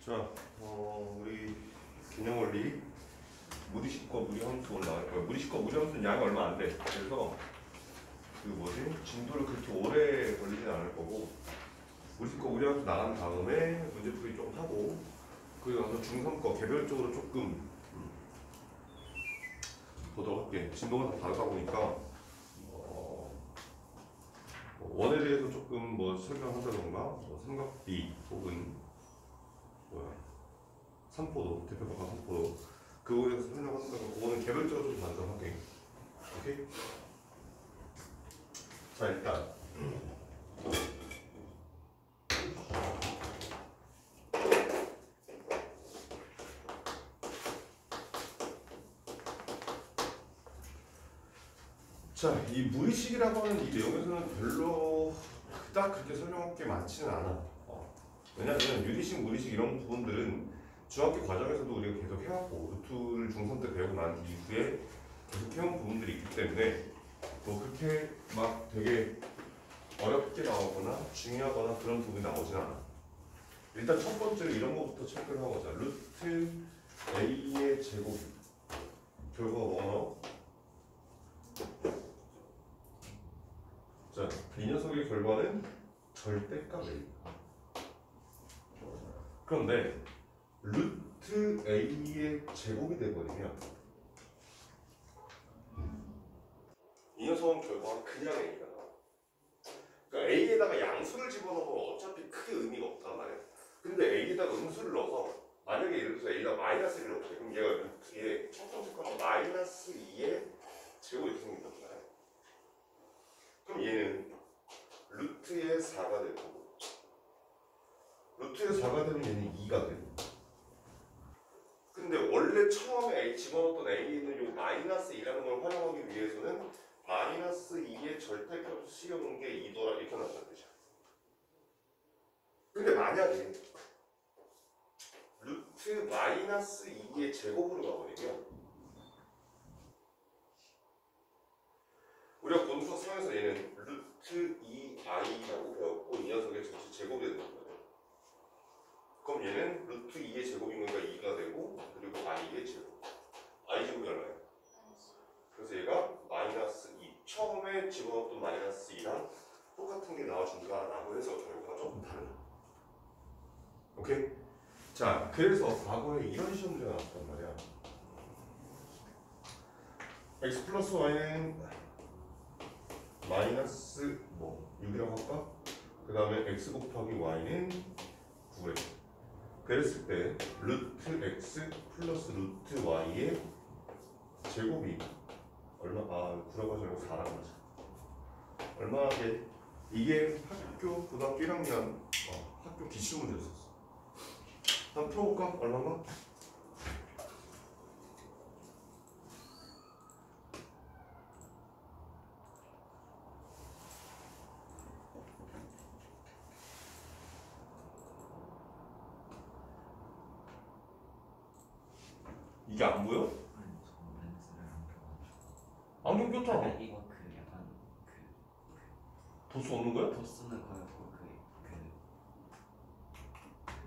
자, 우리 기능원리 무리식과 무리함수 오늘 나갈 거야. 무리식과 무리함수는 양이 얼마 안 돼. 그래서 진도를 그렇게 오래 걸리진 않을 거고, 무리식과 무리함수 나간 다음에 문제풀이 좀 하고, 그리고 나서 중3 거 개별적으로 조금 보도록 할게. 진도가 다 다르다 보니까 원에 대해서 조금 설명한다던가, 삼각비 혹은 삼포도, 대표각과 삼포도 그거에 대해서 설명한다던가, 그거는 개별적으로 좀 반성할게. 오케이? 자, 일단 자, 이 무의식이라고 하는 이 내용에서는 별로 그닥 그렇게 설명할 게 많지는 않아. 왜냐면 유리식, 무리식 이런 부분들은 중학교 과정에서도 우리가 계속 해왔고, 루트를 중3 때 배우고 난 이후에 계속 해온 부분들이 있기 때문에 그렇게 막 되게 어렵게 나오거나 중요하거나 그런 부분이 나오진 않아. 일단 첫 번째로 이런 거부터 체크를 하고 자, 루트 a의 제곱 결과가 뭐가 나와? 자, 이 녀석의 결과는 절대값 A. 그런데 루트 a의 제곱이 돼버리면 이 녀석은 결과가 그냥 a가 나와. 그러니까 a에다가 양수를 집어넣으면 어차피 크게 의미가 없단 말이야. 근데 a에다가 음수를 넣어서 만약에 예를 들어서 a에다 마이너스 1을 넣게, 그럼 얘가 루트의 첫 번째 건 마이너스 2의 제곱이 이렇게 생긴단 말이야. 그럼 얘는 루트의 4가 될 거고, 루트의 4가 되면 얘는 2가 되고. 근데 원래 처음에 A 집어넣었던 A는 요 마이너스 2라는 걸 활용하기 위해서는 마이너스 2의 절대값을 씌워놓은 게 2더라 이렇게 나온다는 뜻이야. 근데 만약에 루트 마이너스 2의 제곱으로 가버리면 우리가 본수학 3에서 얘는 루트 2i라고 배웠고, 이 녀석의 전체 제곱이 되는 거예요. 그럼 얘는 루트 2의 제곱인 거니까 2가 되고, 그리고 i의 제곱. i 제곱이 얼마예요? 그래서 얘가 마이너스 2. 처음에 집어넣었던 마이너스 2랑 똑같은 게 나와준다라고 해서 결과가 조금 달라. 오케이? 자, 그래서 과거에 이런 시험들이 나왔단 말이야. x 플러스 y는 마이너스 6이라고 할까? 그 다음에 x 곱하기 y는 9래. 그랬을 때 루트 x 플러스 루트 y의 제곱이 얼마? 9라고 하지 말고 4라고 하자. 얼마게? 이게 학교 고등학교 1학년 학교 기출문제였었어. 한번 풀어볼까? 얼마인가? 이게 안 보여? 아니, 저 렌즈를 안 껴가지고. 안경 꼈잖아. 이거 약간 도수 없는 거야? 도수는 거였고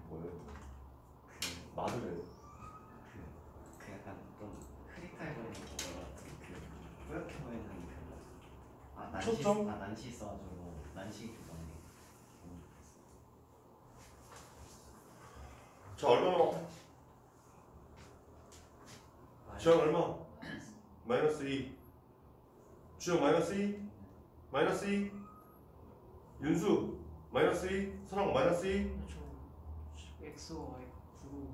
뭐예요? 말을 해. 약간 좀 흐릿하게 보이는 뿌옇게 보이는 초점? 난시 있어가지고 난시 그거네. 자, 얼마나? 주영 얼마? 마이너스 2. 주영 마이너스 2? 마이너스 2? 윤수 마이너스 2? 선왕 마이너스 2? 저 X와 Y 구로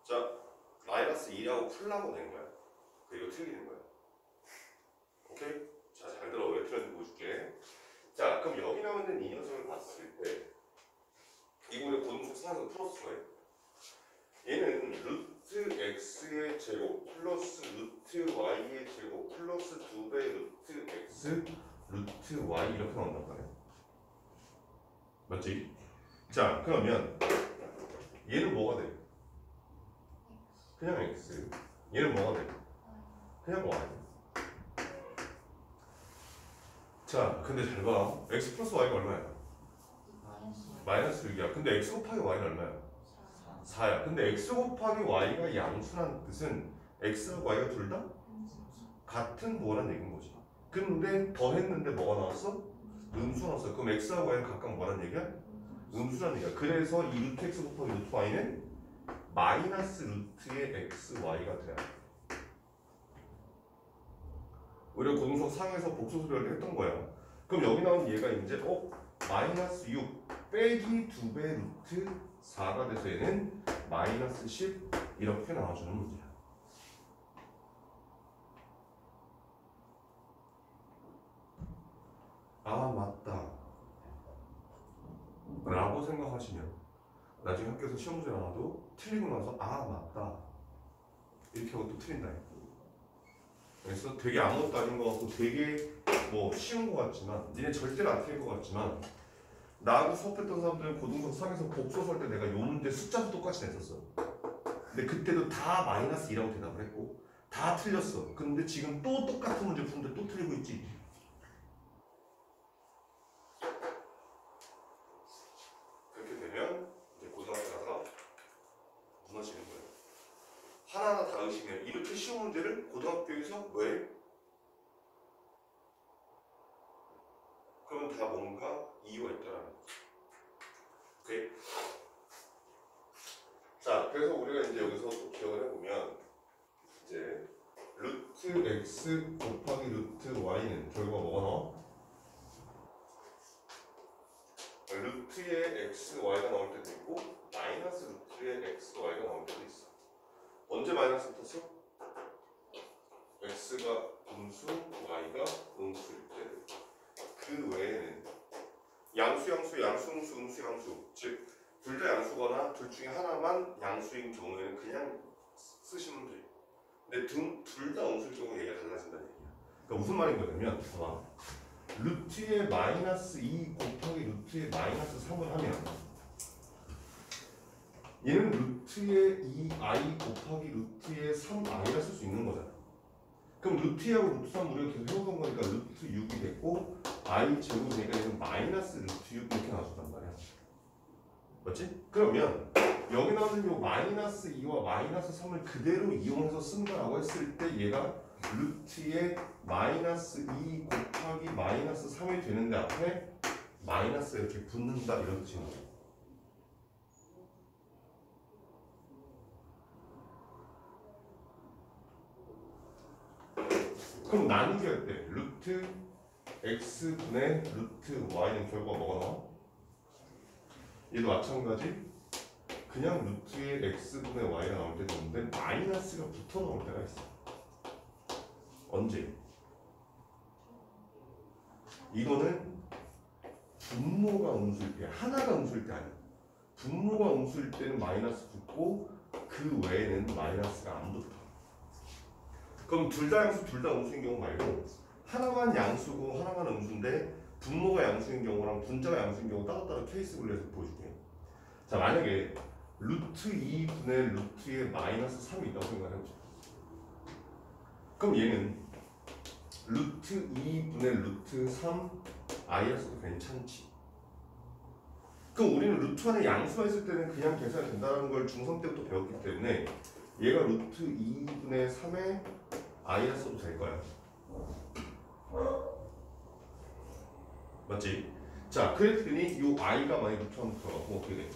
자, 마이너스 2라고 풀라고 낸 거야. 그리고 틀리는 거야. 오케이? 자, 잘 들어. 왜 틀렸는지 보여줄게. 자, 그럼 여기 나오는 이 녀석을 봤을 때 이거 우리가 본수 사에서 풀었을 거예요. 얘는 루트 x의 제곱 플러스 루트 y의 제곱 플러스 2배 루트 x 루트 y 이렇게 나온단 말이야. 맞지? 자, 그러면 얘는 뭐가 돼? 그냥 x. 얘는 뭐가 돼? 그냥 y. 자, 근데 잘 봐. x 플러스 y가 얼마야? 마이너스 6이야. 근데 x 곱하기 y는 얼마야? 4야. 근데 x 곱하기 y가 양수라는 뜻은 x하고 y가 둘 다 같은 뭐라는 얘기인 거지. 근데 더했는데 뭐가 나왔어? 음수가 나왔어. 그럼 x하고 y는 각각 뭐라는 얘기야? 음수라는 얘기야. 그래서 이 루트 x 곱하기 루트 y는 마이너스 루트의 xy가 돼요. 우리가 고등수학 상에서 복소수를 했던 거야. 그럼 여기 나온 얘가 이제 마이너스 6 빼기 2배 루트 4가 돼서 얘는 마이너스 10 이렇게 나와주는 문제야. 아 맞다 라고 생각하시면 나중에 학교에서 시험 문제 나와도 틀리고 나서 아 맞다 이렇게 하고 또 틀린다. 그래서 되게 아무것도 아닌 것 같고 되게 뭐 쉬운 것 같지만 니네 절대로 안 틀릴 것 같지만 나하고 수업했던 사람들은 고등수학 상에서 복소설 때 내가 요 문제 숫자도 똑같이 냈었어. 근데 그때도 다 마이너스 2라고 대답을 했고 다 틀렸어. 근데 지금 또 똑같은 문제 푸는데 또 틀리고 있지. 그렇게 되면 이제 고등학교 가서 무너지는 거예요. 하나하나 다 의심해요. 이렇게 쉬운 문제를 고등학교에서 왜? 그러면 다 뭔가 이유가 있더라는 거죠. 오케이? 자, 그래서 우리가 이제 여기서 또 기억을 해보면 이제 루트 x 곱하기 루트 y는 결과가 뭐가 나와? 루트의 x, y가 나올 때도 있고 마이너스 루트의 x, y가 나올 때도 있어. 언제 마이너스 붙었어? x가 음수, y가 음수일 때. 그 외에는 양수, 음수, 양수. 즉, 둘 다 양수거나 둘 중에 하나만 양수인 경우에는 그냥 쓰시면 돼. 근데 둘 다 음수일 경우 얘기가 달라진다는 얘기야. 그러니까 무슨 말인 거냐면, 봐봐. 루트의 마이너스 2 곱하기 루트의 마이너스 3을 하면 얘는 루트의 2i 곱하기 루트의 3i라 쓸 수 있는 거잖아. 그럼 루트하고 루트 3 우리가 계속 해오던 거니까 루트 6이 됐고 i 제곱이 되니까 얘는 마이너스 루트 6 이렇게 나와준단 말이야. 맞지? 그러면 여기 나오는 요 마이너스 2와 마이너스 3을 그대로 이용해서 쓴다라고 했을 때 얘가 루트의 마이너스 2 곱하기 마이너스 3이 되는데 앞에 마이너스 이렇게 붙는다 이런 뜻인 거야. 그럼 나누기 할 때 루트 x분의 루트 y는 결과가 뭐가 나와? 얘도 마찬가지 그냥 루트의 x분의 y가 나올 때도 있는데 마이너스가 붙어 나올 때가 있어. 언제? 이거는 분모가 음수일 때, 하나가 음수일 때 아니야. 분모가 음수일 때는 마이너스 붙고 그 외에는 마이너스가 안 붙어. 그럼 둘 다 양수, 둘 다 음수인 경우 말고 하나만 양수고 하나만 음수인데 분모가 양수인 경우랑 분자가 양수인 경우 따로따로 케이스 분리해서 보여줄게. 자, 만약에 루트 2분의 루트의 마이너스 3이 있다고 생각해보자. 그럼 얘는 루트 2분의 루트 3 i였어도 괜찮지. 그럼 우리는 루트 안에 양수가 있을 때는 그냥 계산이 된다는 걸 중3 때부터 배웠기 때문에 얘가 루트 2분의 3의 i라 써도 될 거야. 맞지? 자, 그랬더니 이 i가 만약 루트 안에 들어가고 어떻게 돼?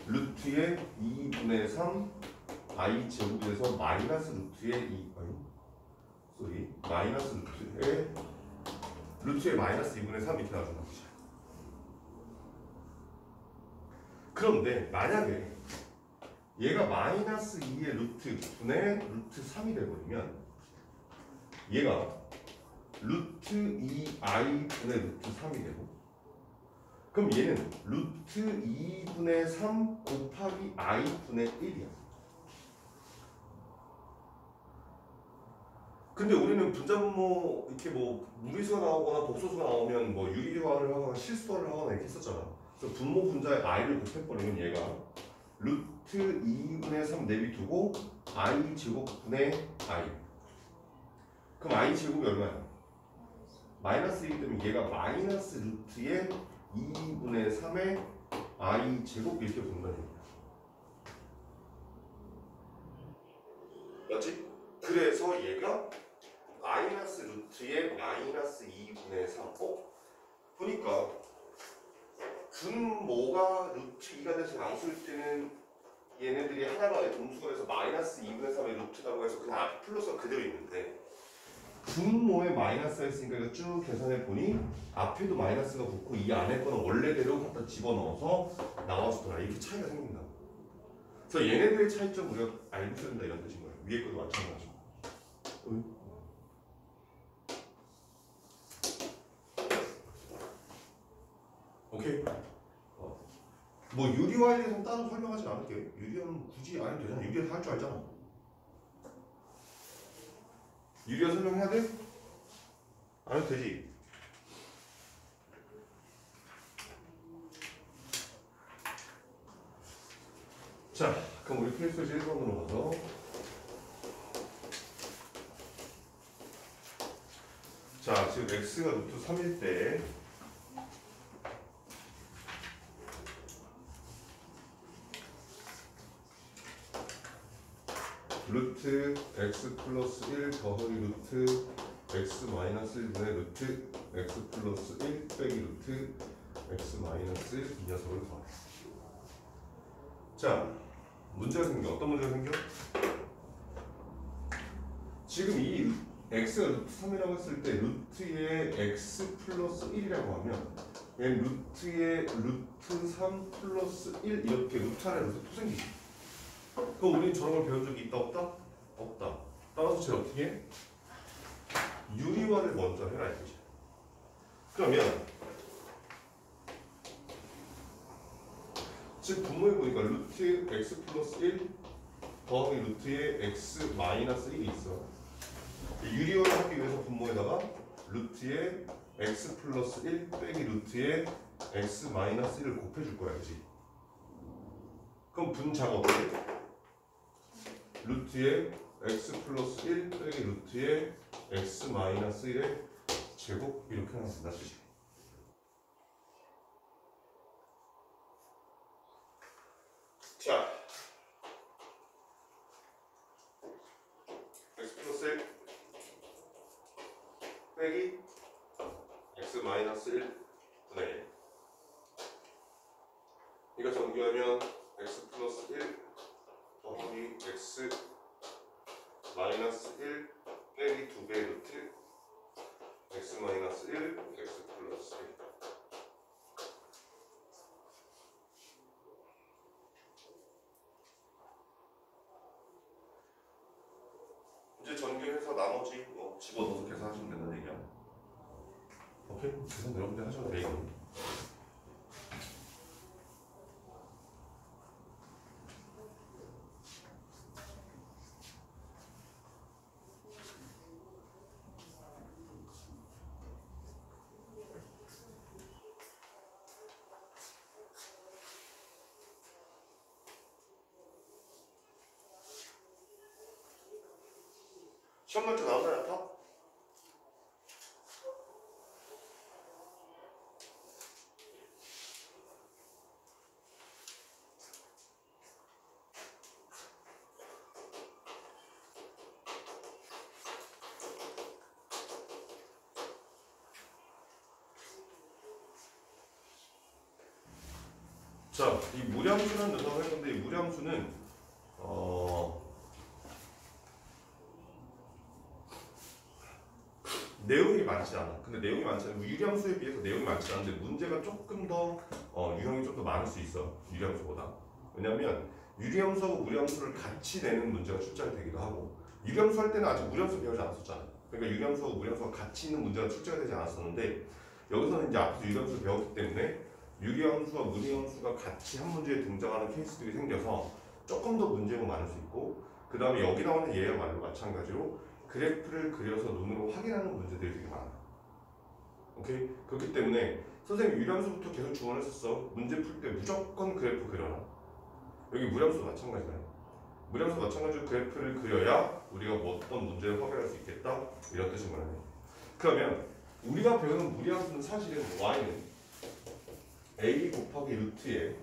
루트의 2분의 3 i 제곱이 돼서 마이너스 루트의 2 마이너스 루트의 마이너스 2분의 3 이렇게 나와준다는 거지. 그런데 만약에 얘가 마이너스 2의 루트 분의 루트 3이 되버리면 얘가 루트 2i 분의 루트 3이 되고 그럼 얘는 루트 2분의 3 곱하기 i 분의 1이야. 근데 우리는 분자분모 이렇게 뭐 무리수가 나오거나 복소수가 나오면 뭐 유리화를 하거나 실수화를 하거나 이렇게 했었잖아. 그래서 분모 분자의 i를 곱해버리면 얘가 루트 2분의 3 내비두고 i 제곱분의 i 그럼 I 제곱이 얼마야? 마이너스 2기 때문에 얘가 마이너스 루트의 2분의 3의 I 제곱 이렇게 본다는 얘기야. 맞지? 그래서 얘가 마이너스 루트의 마이너스 2분의 3. 보니까 분모가 루트 2가 돼서 양수일 때는 얘네들이 하나가 음수가 돼서 마이너스 2분의 3의 루트라고 해서 그냥 앞에 플러스가 그대로 있는데 분모에 마이너스가 있으니까 이거 쭉 계산해 보니 앞에도 마이너스가 붙고 이 안에 거는 원래대로 갖다 집어넣어서 나와주더라. 이렇게 차이가 생긴다. 그래서 얘네들의 차이점 우리가 알고 있어야 된다 이런 뜻인 거야. 위에 것도 마찬가지고. 오케이. 뭐 유리화에 대해서는 따로 설명하지 않을게. 유리화는 굳이 안 해도 되잖아. 유리화 할 줄 알잖아. 유리화 설명해야 돼? 안 해도 되지. 자, 그럼 우리 필수지 1번으로 가서 자, 지금 x가 루트 3일 때 루트 x 플러스 1 더하기 루트 x 마이너스 1분의 루트 x 플러스 1 빼기 루트 x 마이너스 1 이 녀석을 더해. 자, 문제가 생겨. 어떤 문제가 생겨? 지금 이 x가 루트 3이라고 했을 때 루트의 x 플러스 1이라고 하면 얘 루트의 루트 3 플러스 1 이렇게 루트 안에 루트 또 생기지. 그럼 우리는 저런 걸 배운 적이 있다 없다? 없다. 따라서 쟤 어떻게 해? 유리화를 먼저 해라 이거지. 그러면 지금 분모해 보니까 루트 x 플러스 1 더하기 루트의 x 마이너스 1이 있어. 유리화를 하기 위해서 분모에다가 루트의 x 플러스 1 빼기 루트의 x 마이너스 1을 곱해줄 거야, 그지? 그럼 분자가 어떻게 돼? 루트의 x 플러스 1 빼기 루트의 x 마이너스 1의 제곱 이렇게 하면 된다 뜻이. 자, x 플러스 1 빼기 x 마이너스 1 분의 1 이거 정리하면 x 플러스 1 더하기 x 마이너스 1 빼기 2배 루트 x 마이너스 1 x 플러스 1. 이제 전개해서 나머지 뭐 집어넣어서 계산하시면 된다는 얘기야. 오케이? 계산 여러분들 하셔도 돼 이거. 시험 날 때 나오나요, 다? 자, 이 무량수라는 녀석을 했는데 이 무량수는 내용이 많지 않아. 근데 내용이 많지 않아. 유량수에 비해서 내용이 많지 않은데 문제가 조금 더 유형이 좀 더 많을 수 있어. 유량수보다. 왜냐면 유량수하고 무량수를 같이 내는 문제가 출제가 되기도 하고 유량수 할 때는 아직 무량수 배우지 않았었잖아. 그러니까 유량수하고 무량수가 같이 있는 문제가 출제가 되지 않았었는데 여기서는 이제 앞에서 유량수를 배웠기 때문에 유량수와 무량수가 같이 한 문제에 등장하는 케이스들이 생겨서 조금 더 문제가 많을 수 있고 그 다음에 여기 나오는 얘야말로 마찬가지로 그래프를 그려서 눈으로 확인하는 문제들이 되게 많아. 오케이? 그렇기 때문에 선생님 유량수부터 계속 주문했었어. 문제 풀 때 무조건 그래프 그려라. 여기 무량수 마찬가지잖아요. 무리함수 마찬가지로 그래프를 그려야 우리가 뭐 어떤 문제를 해결할 수 있겠다 이런 뜻인 거예요. 그러면 우리가 배우는 무리함수는 사실은 y는 a 곱하기 루트에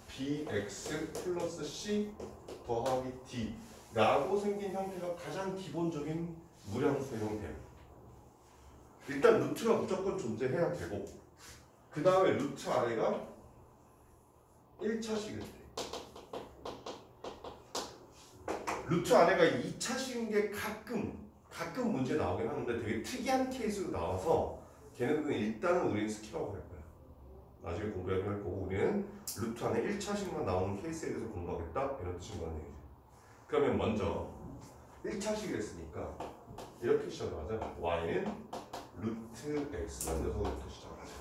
bx 플러스 c 더하기 d 라고 생긴 형태가 가장 기본적인 무리함수의 형태예요. 일단 루트가 무조건 존재해야 되고 그 다음에 루트 아래가 1차식일 때 루트 아래가 2차식인 게 가끔 문제 나오긴 하는데 되게 특이한 케이스로 나와서 걔네들은 일단은 우리는 스킵하고 갈 거야. 나중에 공부해야 할 거고 우리는 루트 안에 1차식만 나오는 케이스에 대해서 공부하겠다 이런 뜻인 거는 얘기지. 그러면 먼저 1차식이 됐으니까 이렇게 시작을 하자. y는 루트 x라는 녀석부터 시작을 하자.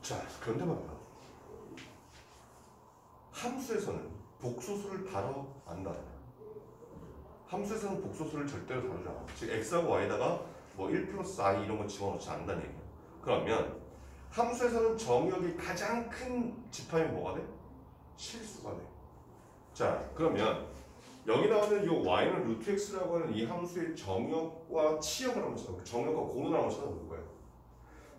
자, 그런데 말이야. 함수에서는 복소수를 다뤄 안 다뤄. 함수에서는 복소수를 절대로 다루지 않아. 즉 x하고 y에다가 뭐 1 플러스 i 이런 거 집어넣지 않는다는 얘기야. 그러면 함수에서는 정의역이 가장 큰 집합이 뭐가 돼? 실수가 돼. 자, 그러면 여기 나오는 이 y는 루트 x라고 하는 이 함수의 정의역과 치역을 한번 찾아볼게요. 정의역과 공을 한번 찾아볼 거예요.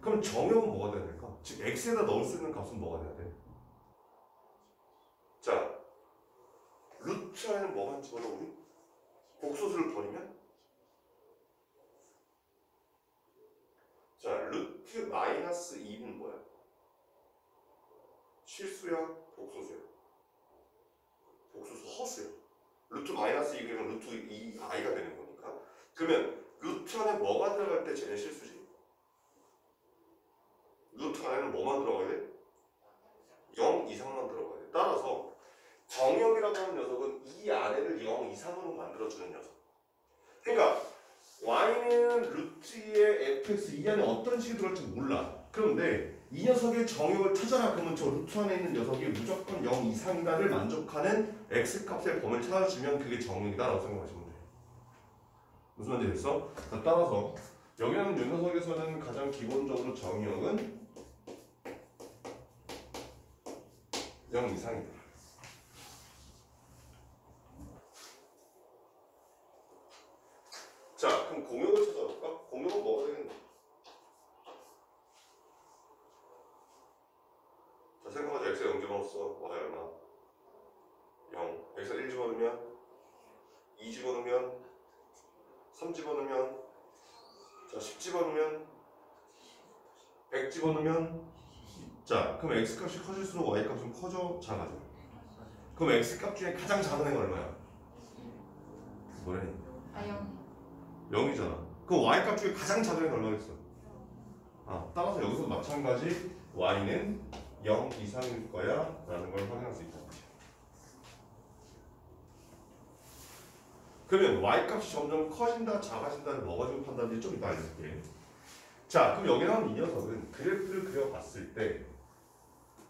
그럼 정의역은 뭐가 돼야 될까? 즉 x에다 넣을 수 있는 값은 뭐가 돼야 돼? 자, 루트 안에는 뭐가 집어넣어 우리? 복소수를 버리면? 자, 루트 마이너스 2는 뭐야? 실수야? 복소수야? 복소수 허수야. 루트 마이너스 2그러면 루트 2i가 되는 거니까. 그러면 루트 안에 뭐가 들어갈 때 쟤는 실수지? 루트 안에는 뭐만 들어가야 돼? 0 이상만 들어가야 돼. 따라서 정역이라고 하는 녀석은 이 아래를 0 이상으로 만들어주는 녀석. 그러니까 y는 루트의 fx 이 안에 어떤 식이 들어갈지 몰라. 그런데 이 녀석의 정역을 찾아라. 그러면 저 루트 안에 있는 녀석이 무조건 0 이상이다를 만족하는 x값의 범위를 찾아주면 그게 정역이다라고 생각하시면 돼요. 무슨 말인지 됐어? 자, 따라서 여기 있는 이 녀석에서는 가장 기본적으로 정역은 0 이상이다. 자, 그럼 공역을 찾아볼까? 공역은 뭐가 되겠나? 자, 생각하자. x에 0 집어넣었어. y 얼마? 0. x에 1 집어넣으면 2 집어넣으면 3 집어넣으면 자, 10 집어넣으면 100 집어넣으면 자, 그럼 x값이 커질수록 y값은 커져? 작아져? 그럼 x값 중에 가장 작은 애가 얼마야? 뭐래? 아, 0. 0이잖아. 그럼 y값 중에 가장 작은 애가 얼마겠어? 따라서 여기서 마찬가지 y는 0 이상일 거야 라는 걸 확인할 수 있다. 그러면 y값이 점점 커진다 작아진다를 뭐가 좀 판단인지 좀 이따 알려줄게. 자, 그럼 여기 나온 이 녀석은 그래프를 그려봤을 때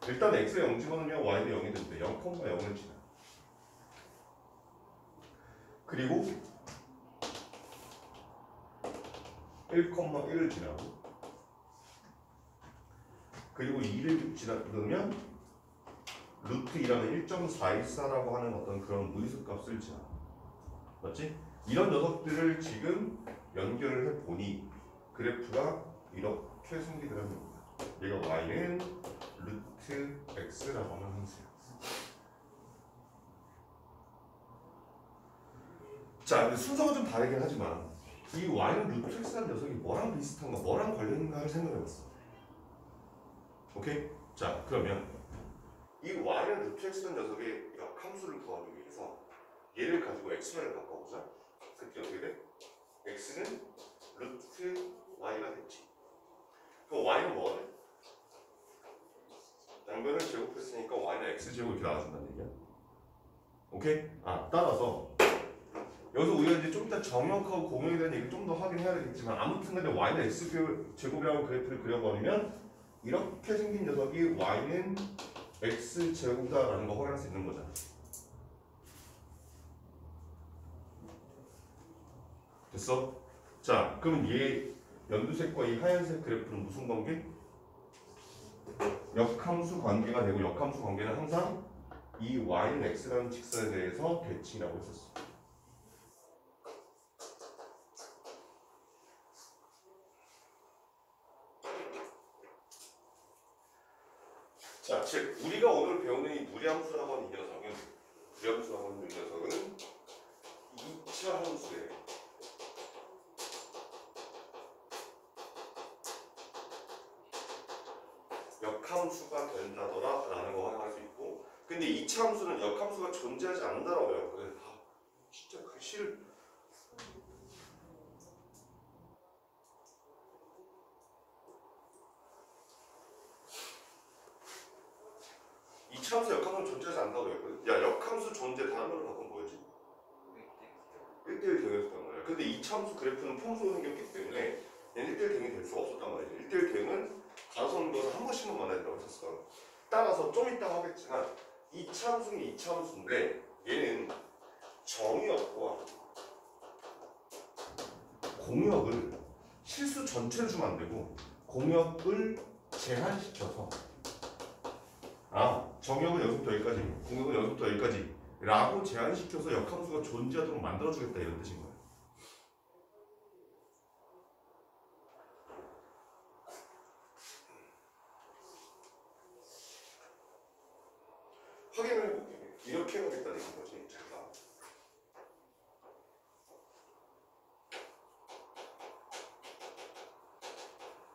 일단 x에 0 집어넣으면 y도 0이 되는데 0,0을 지나. 그리고 1,1을 지나고 그리고 2를 지나면 루트 2라는 1.414라고 하는 어떤 그런 무리수 값을 지나. 맞지? 이런 녀석들을 지금 연결을 해보니 그래프가 이렇게 생기더라는 거야. 얘가 y는 루트 x라고 하는 함수야. 자, 근데 순서가 좀 다르긴 하지만 이 y는 루트 x라는 녀석이 뭐랑 비슷한가, 뭐랑 관련인가 할 생각해봤어. 오케이? 자, 그러면 이 y는 루트 x라는 녀석의 역함수를 구하기 위해서 얘를 가지고 x만을 바꿔보자. 그때 어떻게 돼? x는 루트 y가 됐지. 그럼 y는 뭐가 돼? 양변을 제곱했으니까 y는 x제곱 이렇게 나와준다는 얘기야. 오케이? 따라서 여기서 우리가 이제 좀 이따 정역하고 공역에 대한 얘기를 좀 더 하긴 해야 되겠지만 아무튼 간에 y는 x제곱이라고 그래프를 그려버리면 이렇게 생긴 녀석이 y는 x제곱이다라는 거 확인할 수 있는 거잖아. 됐어? 자, 그러면 얘 연두색과 이 하얀색 그래프는 무슨 관계? 역함수 관계가 되고 역함수 관계는 항상 이 y는 x라는 직선에 대해서 대칭이라고 했었어. 자, 즉 우리가 오늘 배우는 이 무리함수라고 하는 이 녀석은 무리함수라고 하는 이 녀석은 2차 함수에 역함수가 된다더라 라는 거 활용할 수 있고, 근데 2차 함수는 역함수가 존재하지 않는다라고 배웠거든. 아, 진짜 글씨를 2차 함수 역함수는 존재하지 않는다고 했거든. 야, 역함수 존재 다른 말로 바꾸면 뭐였지? 1대1 대응했었단 말이야. 근데 2차 함수 그래프는 폼수로 생겼기 때문에 얘는 1대1 대응이 될 수가 없었단 말이지. 1대1 대응은 가로선 것을 한 번씩만 만나야 된다고 했었어. 따라서 좀 이따 하겠지만 2차 함수는 2차 함수인데 얘는 정의역과 공역을 실수 전체를 주면 안 되고 공역을 제한시켜서 정역은 여기서부터 여기까지, 공역은 여기서부터 여기까지 라고 제한시켜서 역함수가 존재하도록 만들어주겠다 이런 뜻인 거야. 확인을 해볼게. 이렇게 해야겠다는 거지. 잘 봐.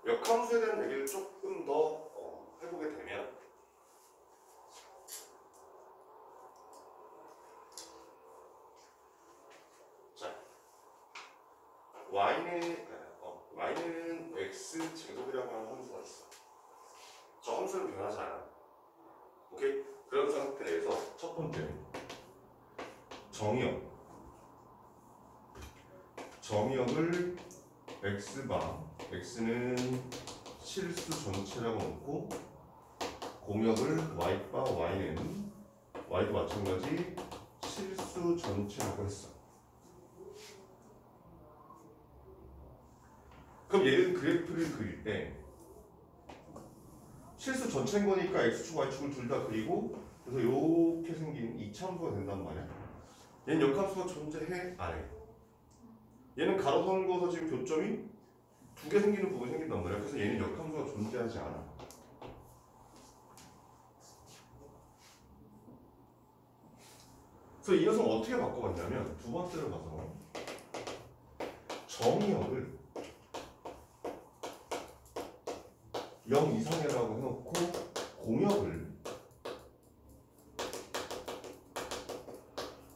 역함수에 대한 얘기를 조금 더 해보게 되면 y는 x 제곱이라고 하는 함수가 있어. 저 함수는 변하지 않아. 오케이? 그런 상태에서 첫 번째 정의역을 x바, x는 실수 전체라고 놓고 공역을 y바, y는 y도 마찬가지 실수 전체라고 했어. 그럼 얘는 그래프를 그릴 때 실수 전체인 거니까 x축, y축을 둘 다 그리고 그래서 이렇게 생긴 2차 함수가 된단 말이야. 얘는 역함수가 존재해? 안 해? 얘는 가로선 거서 지금 교점이 두 개 생기는 부분이 생긴단 말이야. 그래서 얘는 역함수가 존재하지 않아. 그래서 이 녀석은 어떻게 바꿔봤냐면 두 번째로 가서 정의역을 0 이상이라고 해놓고 공역을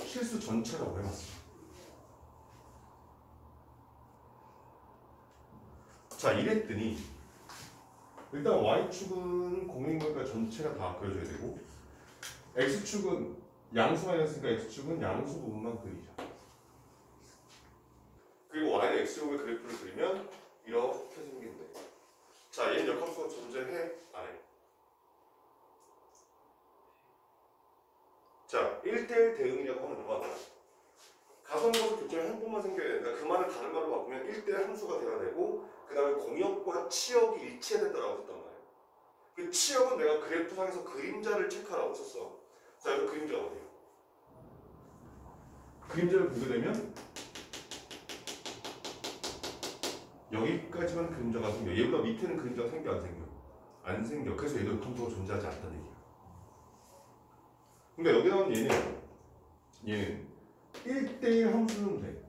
실수 전체라고 해놨어. 자, 이랬더니 일단 y축은 공역인 거니까 전체가 다 그려줘야 되고 x축은 양수만 했으니까 x축은 양수 부분만 그리자. 그리고 y는 x축의 그래프를 그리면 이렇게 생긴대. 자, 얘는 역함수가 존재해? 안 해? 자, 1대1 대응이라고 하는 건 가선거수 교점이 한 번만 생겨야 된다. 그 말을 다른 말로 바꾸면 1대1 함수가 돼야 되고 그 다음에 공역과 치역이 일치해야 된다고 했단 말이야. 그 치역은 내가 그래프상에서 그림자를 체크하라고 했었어. 자, 여기 그림자가 어디야? 그림자를 보게 되면 여기까지만 그림자가 생겨. 얘보다 밑에는 그림자가 생겨 안 생겨? 안 생겨. 그래서 얘도 역함수가 존재하지 않다는 얘기야. 그러니까 여기 나온 얘는 1대1 함수는 돼.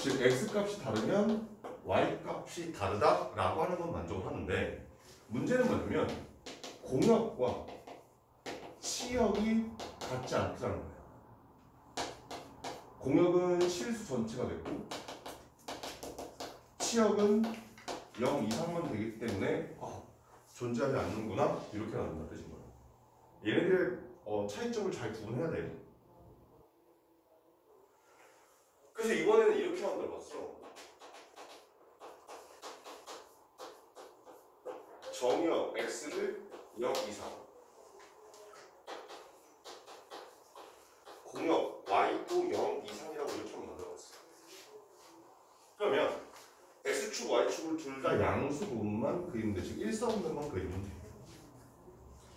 즉 x값이 다르면 y값이 다르다라고 하는 건 만족을 하는데 문제는 뭐냐면 공역과 치역이 같지 않다는 거야. 공역은 실수 전체가 됐고 치역은 0 이상만 되기 때문에 존재하지 않는구나 이렇게 나온다는 뜻인 거야. 얘네들의 차이점을 잘 구분해야 돼. 그래서 이번에는 이렇게 만들어봤어. 정의역 x를 0 이상, 공역 y도 0 이상이라고 이렇게 만들어봤어. 그러면 x축, y축 y축을 둘 다 양수 부분만 그리면 돼. 즉 일사분면만 그리면 돼.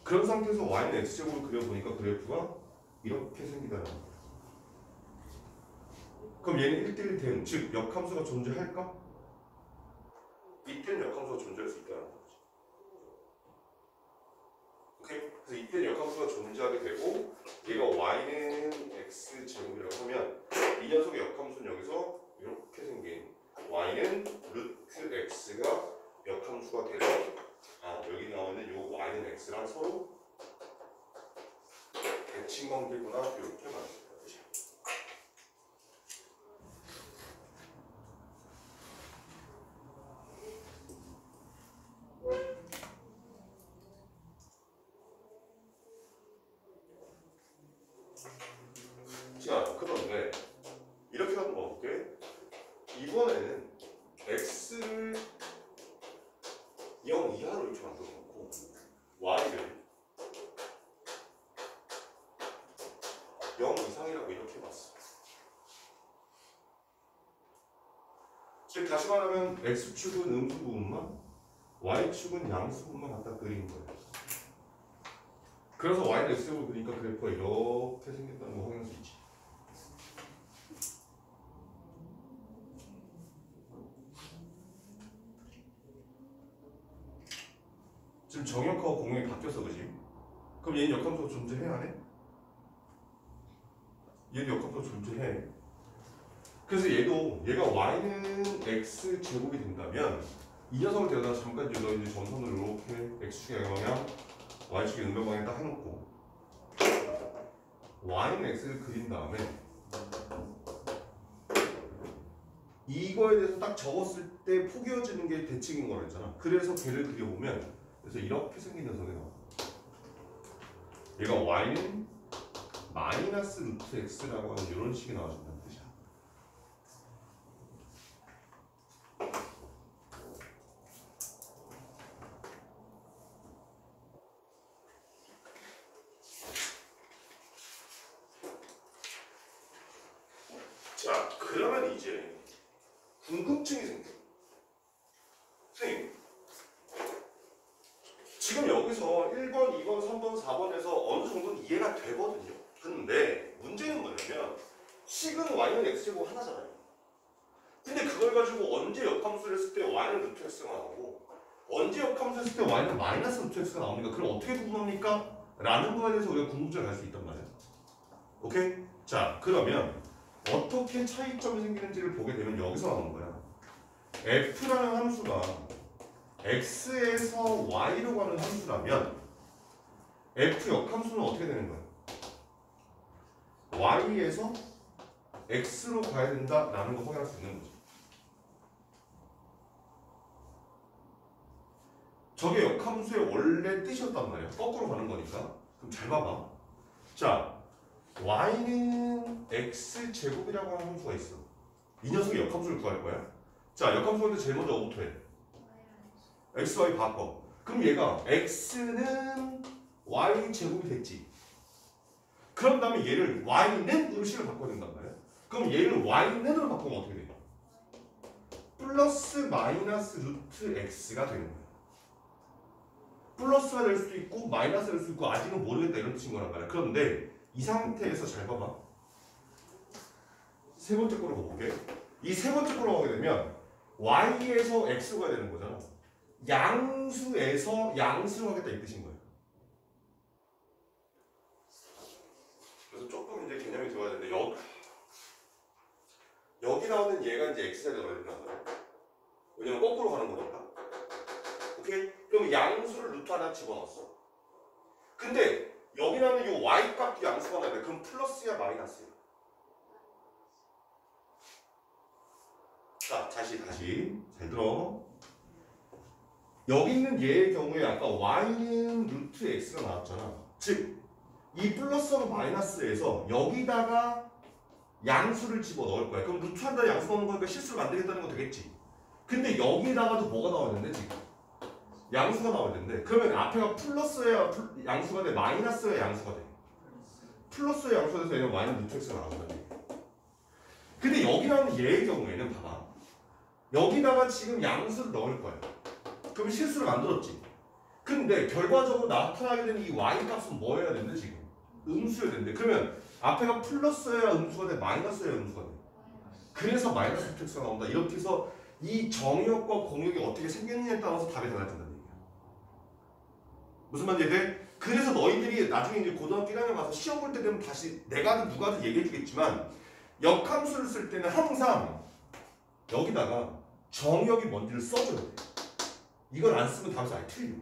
그런 상태에서 y는 x제곱을 그려보니까 그래프가 이렇게 생기더라고. 그럼 얘는 1대1 대응, 즉 역함수가 존재할까? 이때는 역함수가 존재할 수 있다는 거지. 오케이? 그래서 이때는 역함수가 존재하게 되고 얘가 y는 x제곱이라고 하면 이 녀석의 역함수는 여기서 이렇게 생긴 y는 루트 x가 역함수가 되고 여기 나오는 요 y는 x랑 서로 대칭 관계구나 이렇게 말합니다. 자, 그런데 이렇게 한번 볼게. 이번에는 x를 0 이하로 이렇게 만들어 놓고 y를 0 이상이라고 이렇게 해봤어. 즉 다시 말하면 x축은 음수 부분만 y축은 양수 부분만 갖다 그린 거예요. 그래서 y는 x축을 그리니까 그래프가 이렇게 생겼다는 거 확인할 수 있지. 지금 정역하고 공역이 바뀌었어, 그지? 그럼 얘는 역함수가 존재해, 안 해? 얘도 역함수가 존재해. 그래서 얘가 y는 x 제곱이 된다면 이 녀석을 데려다 잠깐 너 이제 점선을 이렇게 x축의 방향, y축의 음변 방향 딱 해놓고 y는 x를 그린 다음에 이거에 대해서 딱 적었을 때 포개어지는 게 대칭인 거라 했잖아. 그래서 걔를 그려보면 그래서 이렇게 생긴 녀석이 나와. 얘가 y는 마이너스 루트 x라고 하는 이런 식이 나와준다는 뜻이야. 자, 그러면 이제 궁금증이 생겨. 선생님, 지금 여기서 1번, 2번, 3번, 4번에서 어느 정도는 이해가 되거든요. 근데 문제는 뭐냐면 식은 y는 x제곱 하나잖아요. 근데 그걸 가지고 언제 역함수를 했을 때 y는 루트 x가 나오고 언제 역함수를 했을 때 y는 마이너스 루트 x가 나옵니까? 그럼 어떻게 구분합니까? 라는 거에 대해서 우리가 궁금증을 갈 수 있단 말이야. 오케이? 자, 그러면 어떻게 차이점이 생기는지를 보게 되면 여기서 나오는 거야. f라는 함수가 x에서 y로 가는 함수라면 f 역함수는 어떻게 되는 거야? y에서 x로 가야 된다라는 거 확인할 수 있는 거지. 저게 역함수의 원래 뜻이었단 말이야. 거꾸로 가는 거니까. 그럼 잘 봐봐. 자, y는 x제곱이라고 하는 함수가 있어. 이 녀석이 역함수를 구할 거야. 자, 역함수할 때 제일 먼저 뭐부터 해? x, y 바꿔. 그럼 얘가 x는 y제곱이 됐지. 그런 다음에 얘를 y는으로 식을 바꿔야 된단 말이야. 그럼 얘를 y는으로 바꾸면 어떻게 돼? 플러스 마이너스 루트 x가 되는 거야. 플러스가 될 수도 있고 마이너스가 될 수도 있고 아직은 모르겠다 이런 뜻인 거란 말이야. 그런데 이 상태에서 잘 봐봐. 세 번째 거로 가볼게. 이 세 번째 거로 가게 되면 y에서 x로 가야 되는 거잖아. 양수에서 양수로 하겠다 이 뜻인 거야. 그래서 조금 이제 개념이 들어가야 되는데 여기 나오는 얘가 이제 x가 들어가야 된단 말이야. 왜냐면 거꾸로 가는 거니까. 오케이? 그럼 양수를 루트 하나 집어넣었어. 근데 여기 나오는 이 y 값도 양수가 나야 돼. 그럼 플러스야 마이너스야? 자, 다시 잘 들어. 여기 있는 얘의 경우에 아까 y는 루트 x가 나왔잖아. 즉 이 플러스하고 마이너스에서 여기다가 양수를 집어넣을 거야. 그럼 루트 한다 양수 넣는 거니까 실수를 만들겠다는 거 되겠지. 근데 여기다가도 뭐가 나와야 되는데 지금? 양수가 나와야 되는데 그러면 앞에가 플러스야 양수가 돼? 마이너스야 양수가 돼? 플러스야 양수가 돼서 얘는 y는 루트 x가 나온다. 근데 여기 나오는 얘의 경우에는 봐봐. 여기다가 지금 양수를 넣을 거야. 그럼 실수를 만들었지. 근데 결과적으로 나타나게 되는 이 y 값은 뭐여야 되는데 지금? 음수여야 되는데. 그러면 앞에가 플러스여야 음수가 돼? 마이너스여야 음수가 돼? 그래서 마이너스 fx가 나온다. 이렇게 해서 이 정의역과 공역이 어떻게 생겼느냐에 따라서 답이 달라진다는 얘기야. 무슨 말인지 돼? 그래서 너희들이 나중에 이제 고등학교 1학년 가서 시험 볼 때 되면 다시 내가 하든 누가 하든 얘기해 주겠지만 역함수를 쓸 때는 항상 여기다가 정의역이 뭔지를 써줘야 돼. 이걸 안 쓰면 답에서 아예 틀려.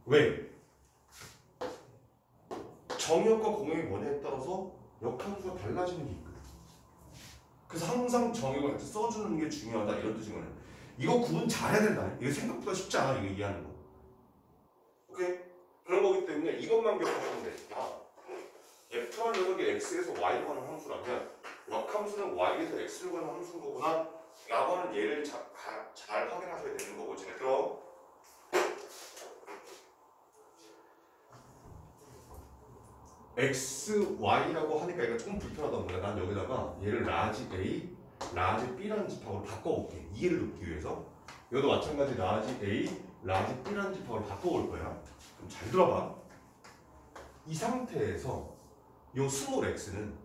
왜? 정의역과 공역이 뭐냐에 따라서 역함수가 달라지는 게 있거든. 그래서 항상 정의역을 같이 써주는 게 중요하다 이런 뜻이거든. 이거 구분 잘해야 된다. 이거 생각보다 쉽지 않아. 이거 이해하는 거. 오케이? 그런 거기 때문에 이것만 기억하시면 돼. F라는 녀석이 X에서 Y로 가는 함수라면 역함수는 Y에서 X로 가는 함수인 거구나 라고 하는 예를 잘 확인하셔야 되는 거고. 그럼 X, Y라고 하니까 이거 조금 불편하단 말이야. 난 여기다가 얘를 라지 A, 라지 B라는 집합으로 바꿔볼게. 이해를 돕기 위해서. 여기도 마찬가지 라지 A, 라지 B라는 집합으로 바꿔볼 거야. 그럼 잘 들어봐. 이 상태에서 요 스몰 x는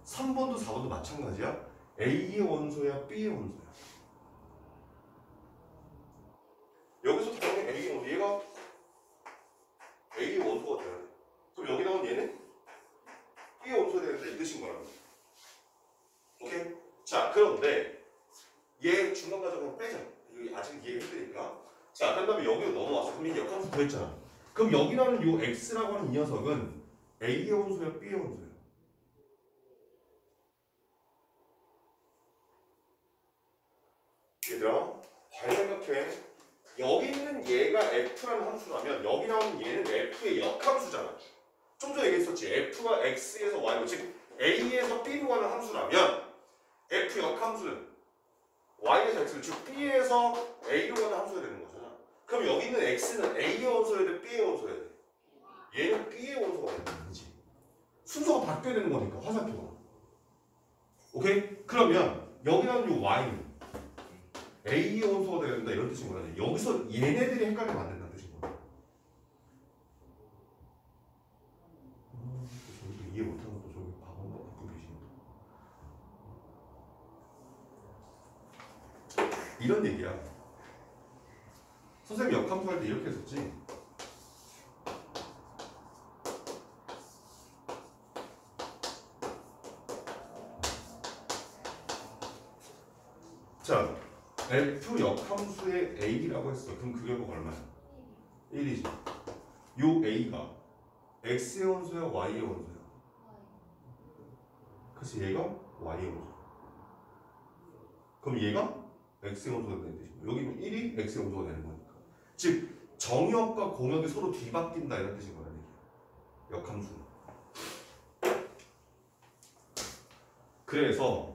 3번도 4번도 마찬가지야. A의 원소야, B의 원소야. 여기서 당연히 A의 원소, 얘가 A의 원소가 돼야 돼. 그럼 여기 나온 얘는 B의 원소가 되는데 이 뜻인 거라고. 오케이? 자, 그런데 얘 중간 과정은 빼자. 이거 아직 이해 힘드니까. 자, 그 다음에 여기로 넘어왔어. 그럼 이 역함수 구했잖아. 그럼 여기라는 요 x라고 하는 이 녀석은 A의 원소야, B의 원소야? 얘들아, 잘 생각해. 여기 있는 얘가 F라는 함수라면 여기 나오는 얘는 F의 역함수잖아. 좀 전에 얘기했었지. F가 X에서 Y로, 즉 A에서 B로 가는 함수라면 F 역함수는 Y에서 X로, 즉 B에서 A로 가는 함수가 되는 거잖아. 그럼 여기 있는 X는 A의 원소여야 돼, B의 원소여야 돼? 얘는 B의 원소가 되는 거지. 순서가 바뀌어야 되는 거니까, 화살표가. 오케이? 그러면 여기 나오는 이 Y는 A의 원소가 되야 된다 이런 뜻인 거야. 여기서 얘네들이 헷갈리면 안 된다는 뜻인 거야. 저기도 이해 못하는 것도 저기 바보 갖고 계시네. 이런 얘기야. 선생님 역함수 할 때 이렇게 했었지. 자, F 역함수의 A라고 했어. 그럼 그 결과가 얼마야? 1이지. 요 A가 X의 원소야, Y의 원소야? 그래서 얘가 Y의 원소. 그럼 얘가 X의 원소가 되는 뜻이고 여기는 1이 X의 원소가 되는 거니까. 즉 정역과 공역이 서로 뒤바뀐다 이런 뜻인 거야. 역함수는. 그래서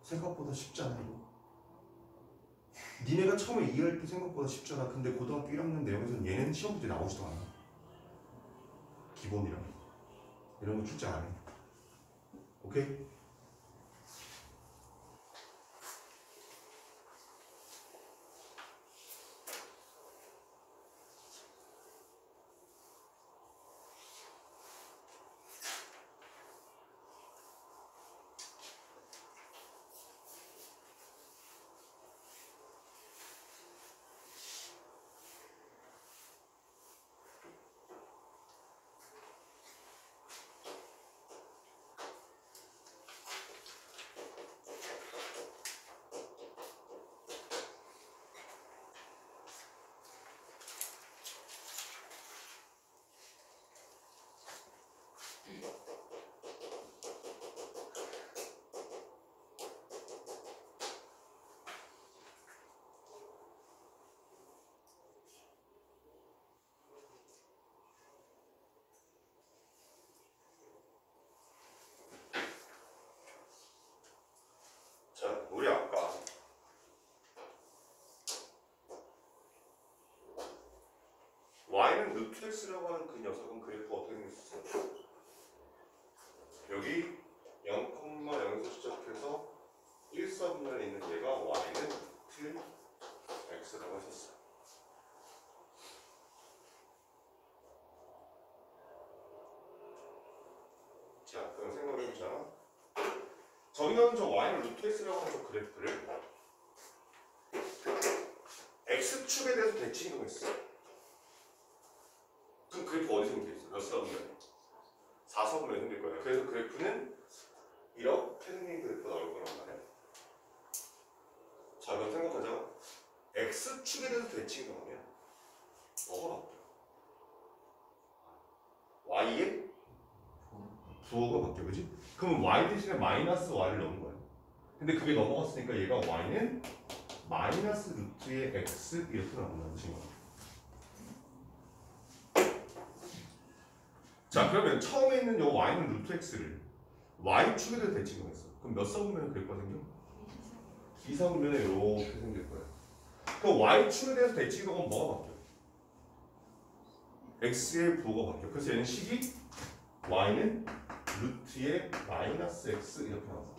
생각보다 쉽지 않아 이거. 니네가 처음에 이해할 때 생각보다 쉽잖아. 근데 고등학교 1학년 내용에서는 얘네는 시험 문제 나오지도 않아. 기본이랑 이런 거 출제 안 해. 오케이? 자, 우리 아까 Y는 루트 X라고 하는 그 녀석은 그래프가 어떻게 생겼어? 여기 0, x분면에 있는 얘가 y는 루트 x라고 했었어. 자, 그럼 생각해보자. 저기는 저 y는 루트 x라고 하는 저 그래프를 x축에 대해서 대칭 이동했어. 그럼 그래프 어디 생겨 있어? 몇 사분면에? 4사분면에 생길 거야. 그래서 그래프는 이렇게 생긴 그래프가 나올 거란 말이야. 자, 그럼 생각하자. x축에 대해서 대칭 이동하면 뭐가 바뀌어? y의 부호가 바뀌어, 그지? 그럼 y 대신에 마이너스 y를 넣은 거야. 근데 그게 넘어갔으니까 얘가 y는 마이너스 루트의 x 이렇게 나온다는 친구야. 자, 그러면 처음에 있는 요 y는 루트 x를 y축에 대해서 대칭했어. 그럼 몇 사분면에 그래프가 생겨? 2사분면에 이렇게 생길 거야. 그럼 y축에 대해서 대칭하면 뭐가 바뀌어? x의 부호가 바뀌어. 그래서 얘는 식이 y는 루트의 마이너스 x 이렇게 나왔어.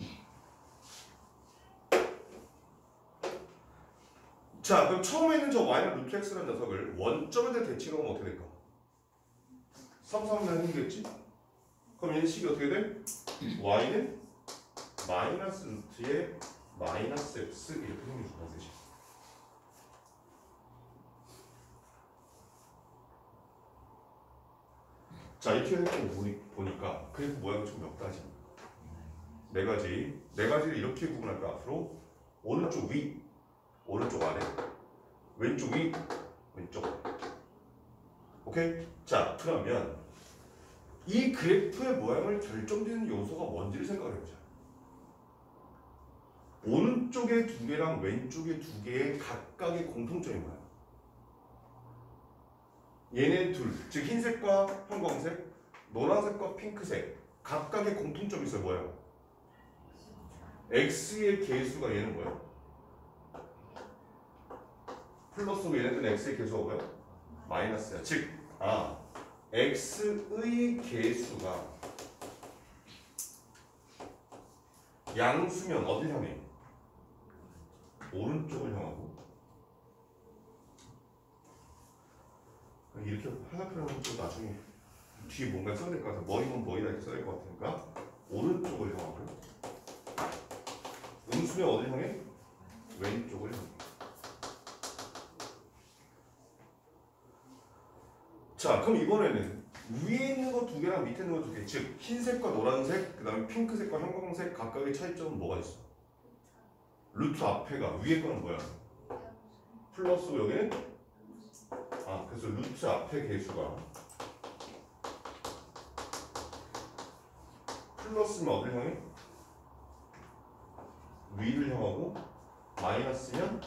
자, 그럼 처음에 있는 저 y는 루트 x라는 녀석을 원점에 대해 대칭하면 어떻게 될까? 3사분면에 생기겠지? 그럼 얘는 식이 어떻게 돼? y는 마이너스 루트의 마이너스 x 이렇게 생겨준다는 뜻이야. 자, 이렇게 보니까 그래프 모양이 좀 몇 가지? 네 가지를 이렇게 구분할까? 앞으로 오른쪽 위, 오른쪽 아래, 왼쪽 위, 왼쪽 아래. 오케이? 자, 그러면 이 그래프의 모양을 결정짓는 요소가 뭔지를 생각해보자. 오른쪽에 두 개랑 왼쪽에 두 개의 각각의 공통점이 뭐야? 얘네 둘, 즉 흰색과 형광색, 노란색과 핑크색 각각의 공통점이 있어요. 뭐야? x의 계수가 얘는 뭐야? 플러스고 얘네들은 x의 계수가 뭐야? 마이너스야. 즉, x의 계수가 양수면 어딜 향해? 오른쪽을 향하고. 이렇게 화살표는 또 나중에 뒤에 뭔가 써야 될 것 같아. 머리면 머리다 이렇게 써야 될 것 같으니까 오른쪽을 향하고, 음수면 어딜 향해? 왼쪽을 향해. 자, 그럼 이번에는 위에 있는 거 두 개랑 밑에 있는 거 두 개, 즉 흰색과 노란색, 그 다음에 핑크색과 형광색 각각의 차이점은 뭐가 있어? 루트 앞에가, 위에 거는 뭐야? 플러스고 여기는? 그래서 루트 앞에 계수가 플러스면 어딜 향해? 위를 향하고, 마이너스면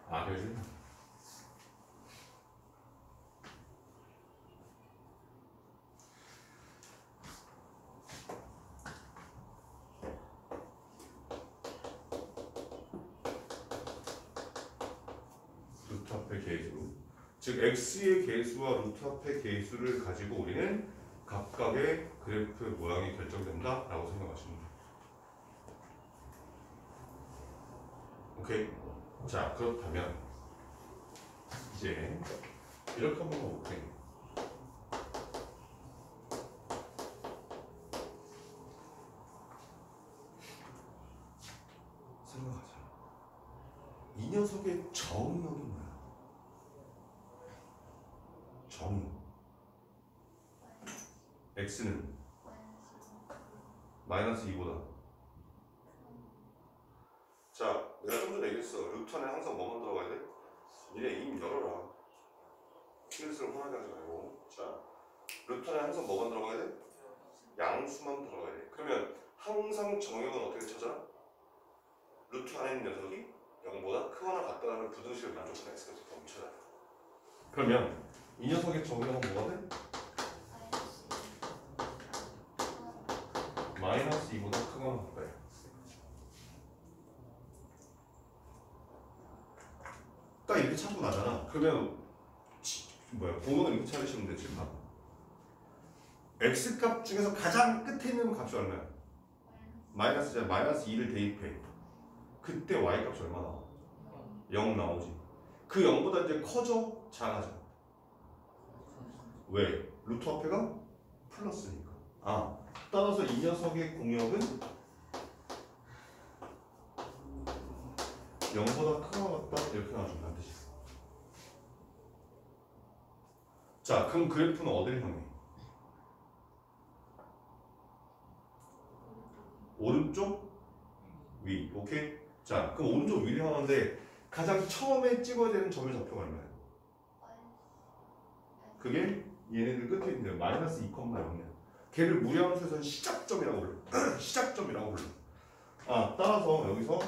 아래를 향해. 루트 앞의 계수, 즉 x의 계수와 루트 앞의 계수를 가지고 우리는 각각의 그래프의 모양이 결정된다 라고 생각하시면 돼요. 오케이? 자, 그렇다면 이제 이렇게 한번 가볼게. 생각하자. 이 녀석의 정의역이 뭐야? 정의. x는 마이너스 2보다. 자, 내가 좀 전에 얘기했어. 루트 안에 항상 뭐만 들어가야 돼? 니네 입 열어라. 키스를 혼하게 하지 말고. 자, 루트 안에 항상 뭐만 들어가야 돼? 양수만 들어가야 돼. 그러면 항상 정의역은 어떻게 찾아? 루트 안에 있는 녀석이 0보다 크거나 같다는 부등식을 만족하는 x가 더 멈춰야 돼. 그러면 이 녀석의 정의역은 뭐가 돼? 마이너스 2보다 크거나 같다. 딱 이렇게 찾고 나잖아. 그러면 공역을 이렇게 찾으시면 돼. 지금 x 값 중에서 가장 끝에 있는 값이 얼마야? 마이너스잖아. 마이너스 2를 대입해. 그때 y 값이 얼마 나와? 0 나오지. 그 0보다 이제 커져? 작아져? 왜? 루트 앞에가 플러스니까. 아, 따라서 이 녀석의 공역은 0보다 크거나 같다 이렇게 나와준다는 뜻이야. 자, 그럼 그래프는 어디를 향해? 오른쪽 위. 오케이? 자, 그럼 오른쪽 위를 향하는데 가장 처음에 찍어야 되는 점의 좌표가 얼마야? 그게 얘네들 끝에 있는데 마이너스 2,0이야. 걔를 무리함수에서는 시작점이라고 불러. 시작점이라고 불러. 아, 따라서 여기서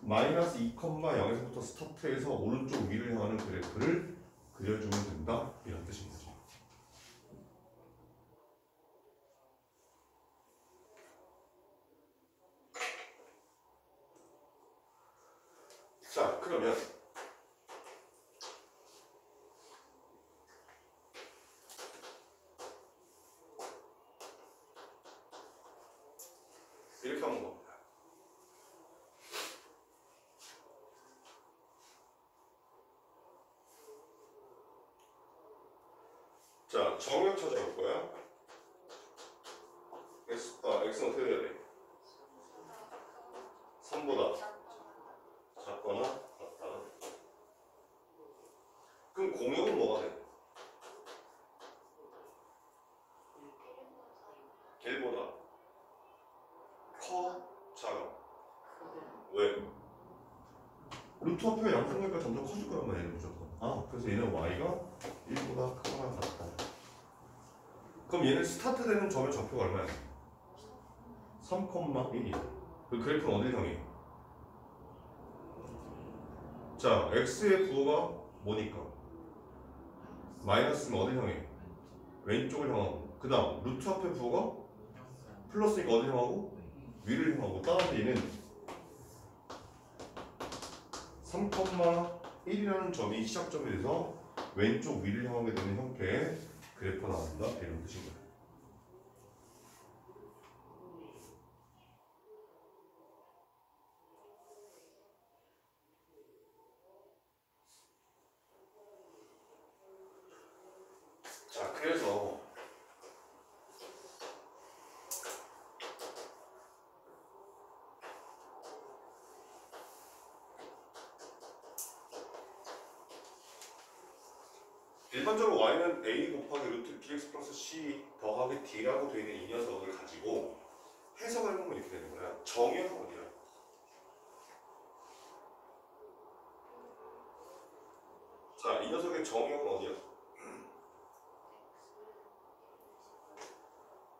마이너스 2,0에서부터 스타트해서 오른쪽 위를 향하는 그래프를 그려주면 된다 이런 뜻인 거지. 자, 그러면 이렇게 하는 겁니다. 자, 정역 찾아볼 거야. x는 어떻게 돼야 돼? 3보다 작거나 같다. 그럼 공역은 뭐가 돼? 1보다 커? 작아? 왜? 루트 앞에 양수니까 점점 커질 거란 말이야, 무조건. 아, 그래서 얘는 y가 1보다 크거나 같다. 그럼 얘는 스타트 되는 점의 좌표가 얼마야? 3,1이야. 그 그래프는 어딜 향해? 자, x의 부호가 뭐니까? 마이너스는 어딜 향해? 왼쪽을 향하고. 그 다음 루트 앞의 부호가 플러스니까 어딜 향하고? 위를 향하고. 따라서 얘는 3,1이라는 점이 시작점이 돼서 왼쪽 위를 향하게 되는 형태의 그래프가 나온다 이런 뜻인 거야. 자, 그래서 일반적으로 y는 a 곱하기 루트 bx 플러스 c 더하기 d라고 되어 있는 이 녀석을 가지고 해석을 해보면 이렇게 되는 거야. 정의는 어디야? 자, 이 녀석의 정의는 어디야?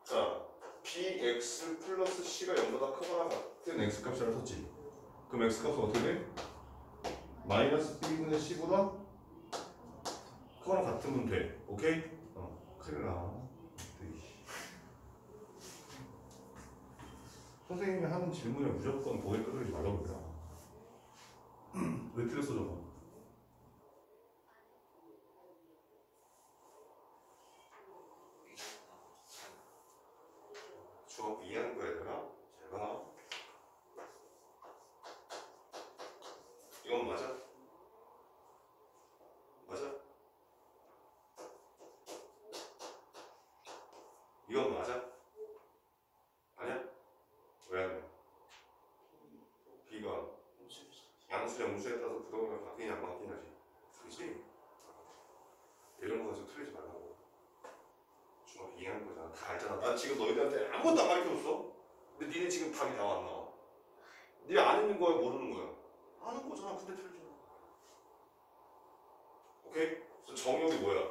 자, bx 플러스 c가 0보다 크거나 같은 x값이라고 썼지. 그럼 x값은 어떻게 돼? 마이너스 b분의 c보다 크거나 같으면 돼. 오케이? 큰일 나. 선생님이 하는 질문에 무조건 고개 끄덕이지 말라고 그래. 왜 틀렸어 저거? 수업 이해하는 거야 얘들아? 잘 봐. 이건 맞아? 맞아? 이건 맞아? 아니야? 왜 안 돼? B가 양수 영수에 따라서 부동이랑 바뀌냐 안 바뀌냐지. 그치? 이런 거 가지고 틀리지 말라고. 중학교 이해하는 거잖아. 다 알잖아. 난 지금 너희들한테 아무것도 안 가르쳐줬어. 근데 니네 지금 답이 다 안 나와. 니네 아는 거야 모르는 거야? 아는 거잖아. 근데 틀리잖아. 오케이? 그래서 정역이 뭐야?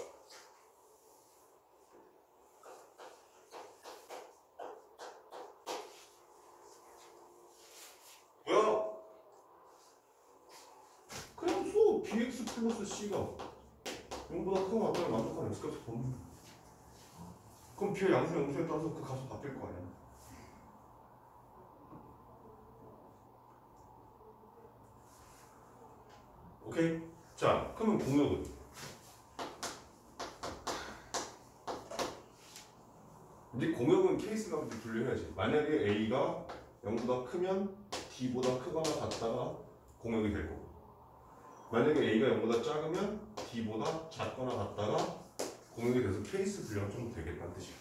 뭐야? 그냥 써. bx 플러스 c가 0보다 크고 같다면 만족하는 x값을 보면 돼. 그럼 b의 양수 영수에 따라서 그 값이 바뀔 거 아니야. 오케이? 자, 그러면 공역은? 이제 공역은 케이스가 분류해야지. 만약에 a가 0보다 크면 D보다 크거나 같다가 공역이 될 거고, 만약에 A가 0보다 작으면 D보다 작거나 같다가 공역이 돼서 케이스 분량 좀 되겠다는 뜻이야.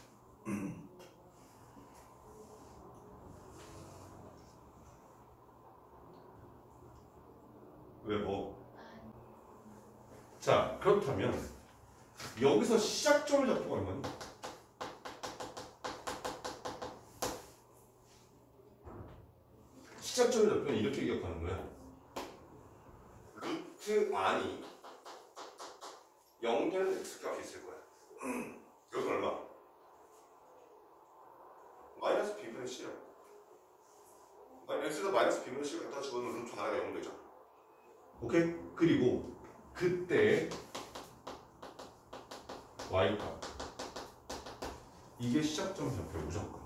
왜 뭐? 자, 그렇다면 여기서 시작점을 잡고 얼마니? 시작점을 잡으면 이렇게 기억하는 거야. 루트 안이 0 되는 x값이 있을 거야. 이것은 얼마? 마이너스 b분의 c라고. x에다 마이너스 b분의 c를 갖다 집어넣으면 루트 안이 0 되잖아. 오케이? 그리고 그때 y값 이게 시작점 잡혀요. 무조건.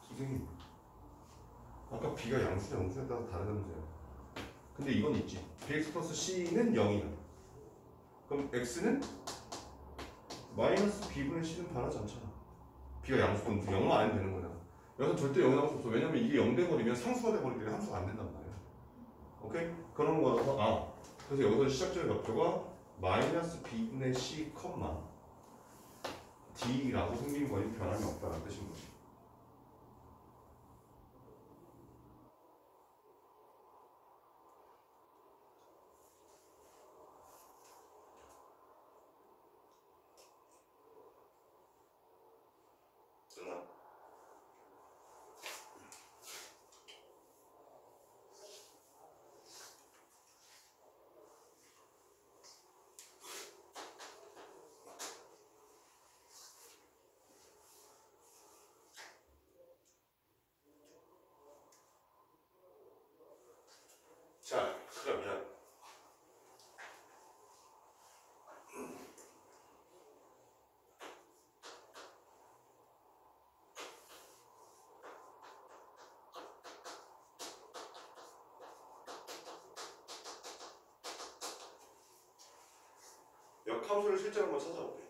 선생님 아까 b가 양수냐 음수에 따라 다르다면서요. 근데 이건 있지. bx 플러스 c는 0이야. 그럼 x는 마이너스 b분의 c는 변하지 않잖아. b가 양수고 음수 0만 안 되는 거야. 여기서 절대 0이 나올 수 없어. 왜냐면 이게 0 돼버리면 상수가 돼버리기 때문에 함수가 안 된단 말이야. 오케이? 그런 거라서 그래서 여기서 시작점의 벽표가 마이너스 b분의 c, d라고 생긴 거니 변함이 없다는 뜻인 거지. 됐나? 자, 그러면 역함수를 실제로 한번 찾아볼게.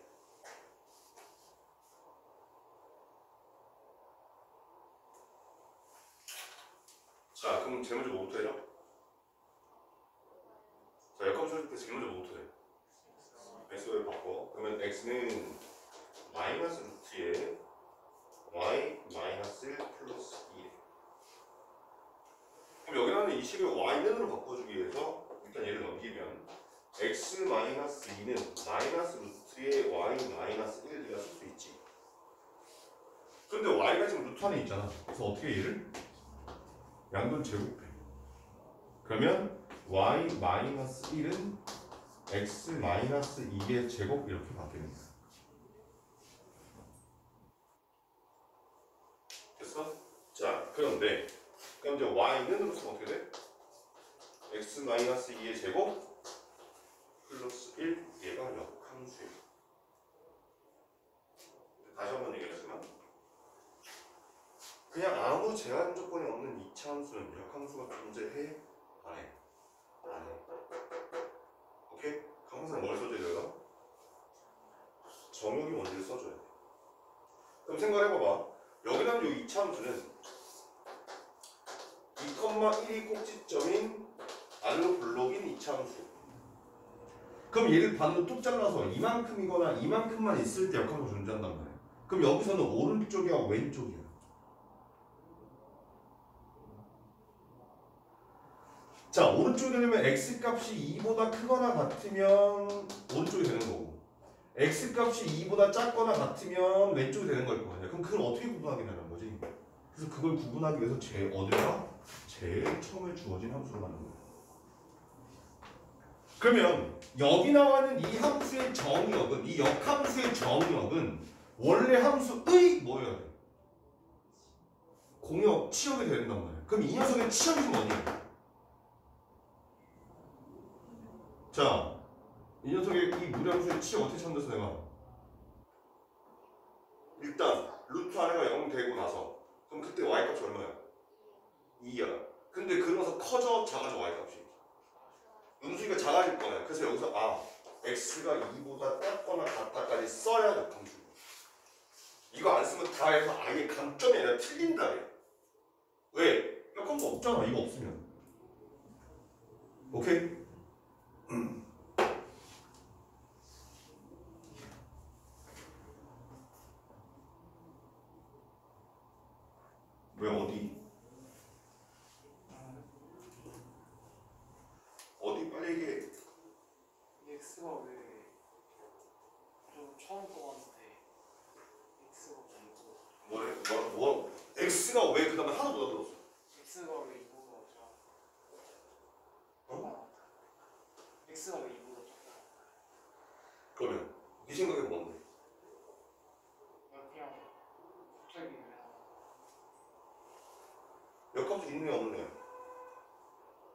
자, 그럼 제일 먼저 뭐부터 해요? 자, 역함수를 때 제일 먼저 뭐부터 해? x를 바꿔. 그러면 x는 마이너스 루트에 y 마이너스 1 플러스 2. 그럼 여기 나는 이 식을 y는으로 바꿔주기 위해서 일단 얘를 넘기면 x 마이너스 2는 마이너스 루트에 y 마이너스 1 네가 쓸 수 있지. 근데 y가 지금 루트 안에 있잖아. 그래서 어떻게 얘를 양변 제곱해. 그러면 y 마이너스 1은 x 마이너스 2의 제곱 이렇게 바뀝니다. 됐어? 자, 그런데 그럼 이제 y는 쓰면 어떻게 돼? x 마이너스 2의 제곱 플러스 1 얘가 역함수예요. 다시 한번 얘기하지만 그냥 아무 제한 조건이 없는 이차 함수는 역함수가 존재해? 안 해? 안 해. 오케이? 항상 뭘 써줘야 돼요? 정역이 뭔지를 써줘야 돼. 그럼 생각해봐봐. 여기 나온 이 이차 함수는 2,1이 꼭지점인 알로 블록인 이차 함수. 그럼 얘를 반으로 뚝 잘라서 이만큼이거나 이만큼만 있을 때 역함수가 존재한단 말이야. 그럼 여기서는 오른쪽이야 왼쪽이야? 자, 오른쪽이 되려면 x값이 2보다 크거나 같으면 오른쪽이 되는 거고 x값이 2보다 작거나 같으면 왼쪽이 되는 걸 거 아니야. 그럼 그걸 어떻게 구분하겠냐는 거지. 그래서 그걸 구분하기 위해서 어디가 제일 처음에 주어진 함수로 가는 거야. 그러면 여기 나와 있는 이 함수의 정의역은, 이 역함수의 정의역은 원래 함수의 뭐여야 돼? 공역, 치역이 된단 말이야. 그럼 이 녀석의 치역이 뭐냐? 자, 이 녀석의 이 무리함수의 치역 어떻게 찾는다서 내가 일단 루트 안에가 0 되고 나서 그럼 그때 y값이 얼마야? 2야. 근데 그러면서 커져 작아져 y값이. 음수가 작아질 거야. 그래서 여기서 x가 2보다 작거나 같다까지 써야 역함수. 이거 안 쓰면 다 해서 아예 감점이 아니라 틀린다며. 왜? 약한 거 없잖아. 이거 없으면. 오케이? 왜 어디? 어디 빨리 얘기해. x가 왜 좀 처음 거 같은데 x가 왜 이거 뭐래? X가 왜 그 다음에 하나 더 들었어? x가 왜 이거가 작아? 어? x가 왜 이거가 작아? 그러면 네 생각에 뭔데? 그냥 갑자기 왜 나와? 역함수 있네 없네?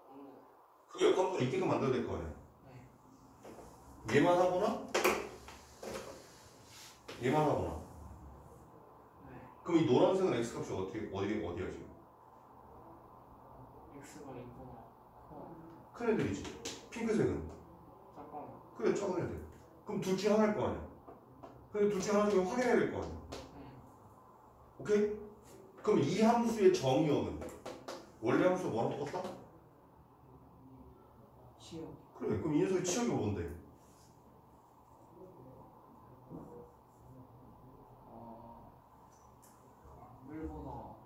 없는. 그게 역함수를 있게끔 만들어야 될 거 아니야? 네. 얘만 하거나 얘만 하거나. 네. 그럼 이 노란색은 X값이 어디야 지금? x가 이거나 큰 애들이지. 핑크색은 잠깐만. 그래 작은 애들. 그럼 둘 중에 하나일 거 아니야? 근데 둘 중에 하나 중에 확인해야 될 거 아니야? 오케이? 그럼 이 함수의 정의역은 원래 함수 뭐랑 똑같다? 시험. 그래. 그럼 이 녀석의 치역이 뭔데? 물보다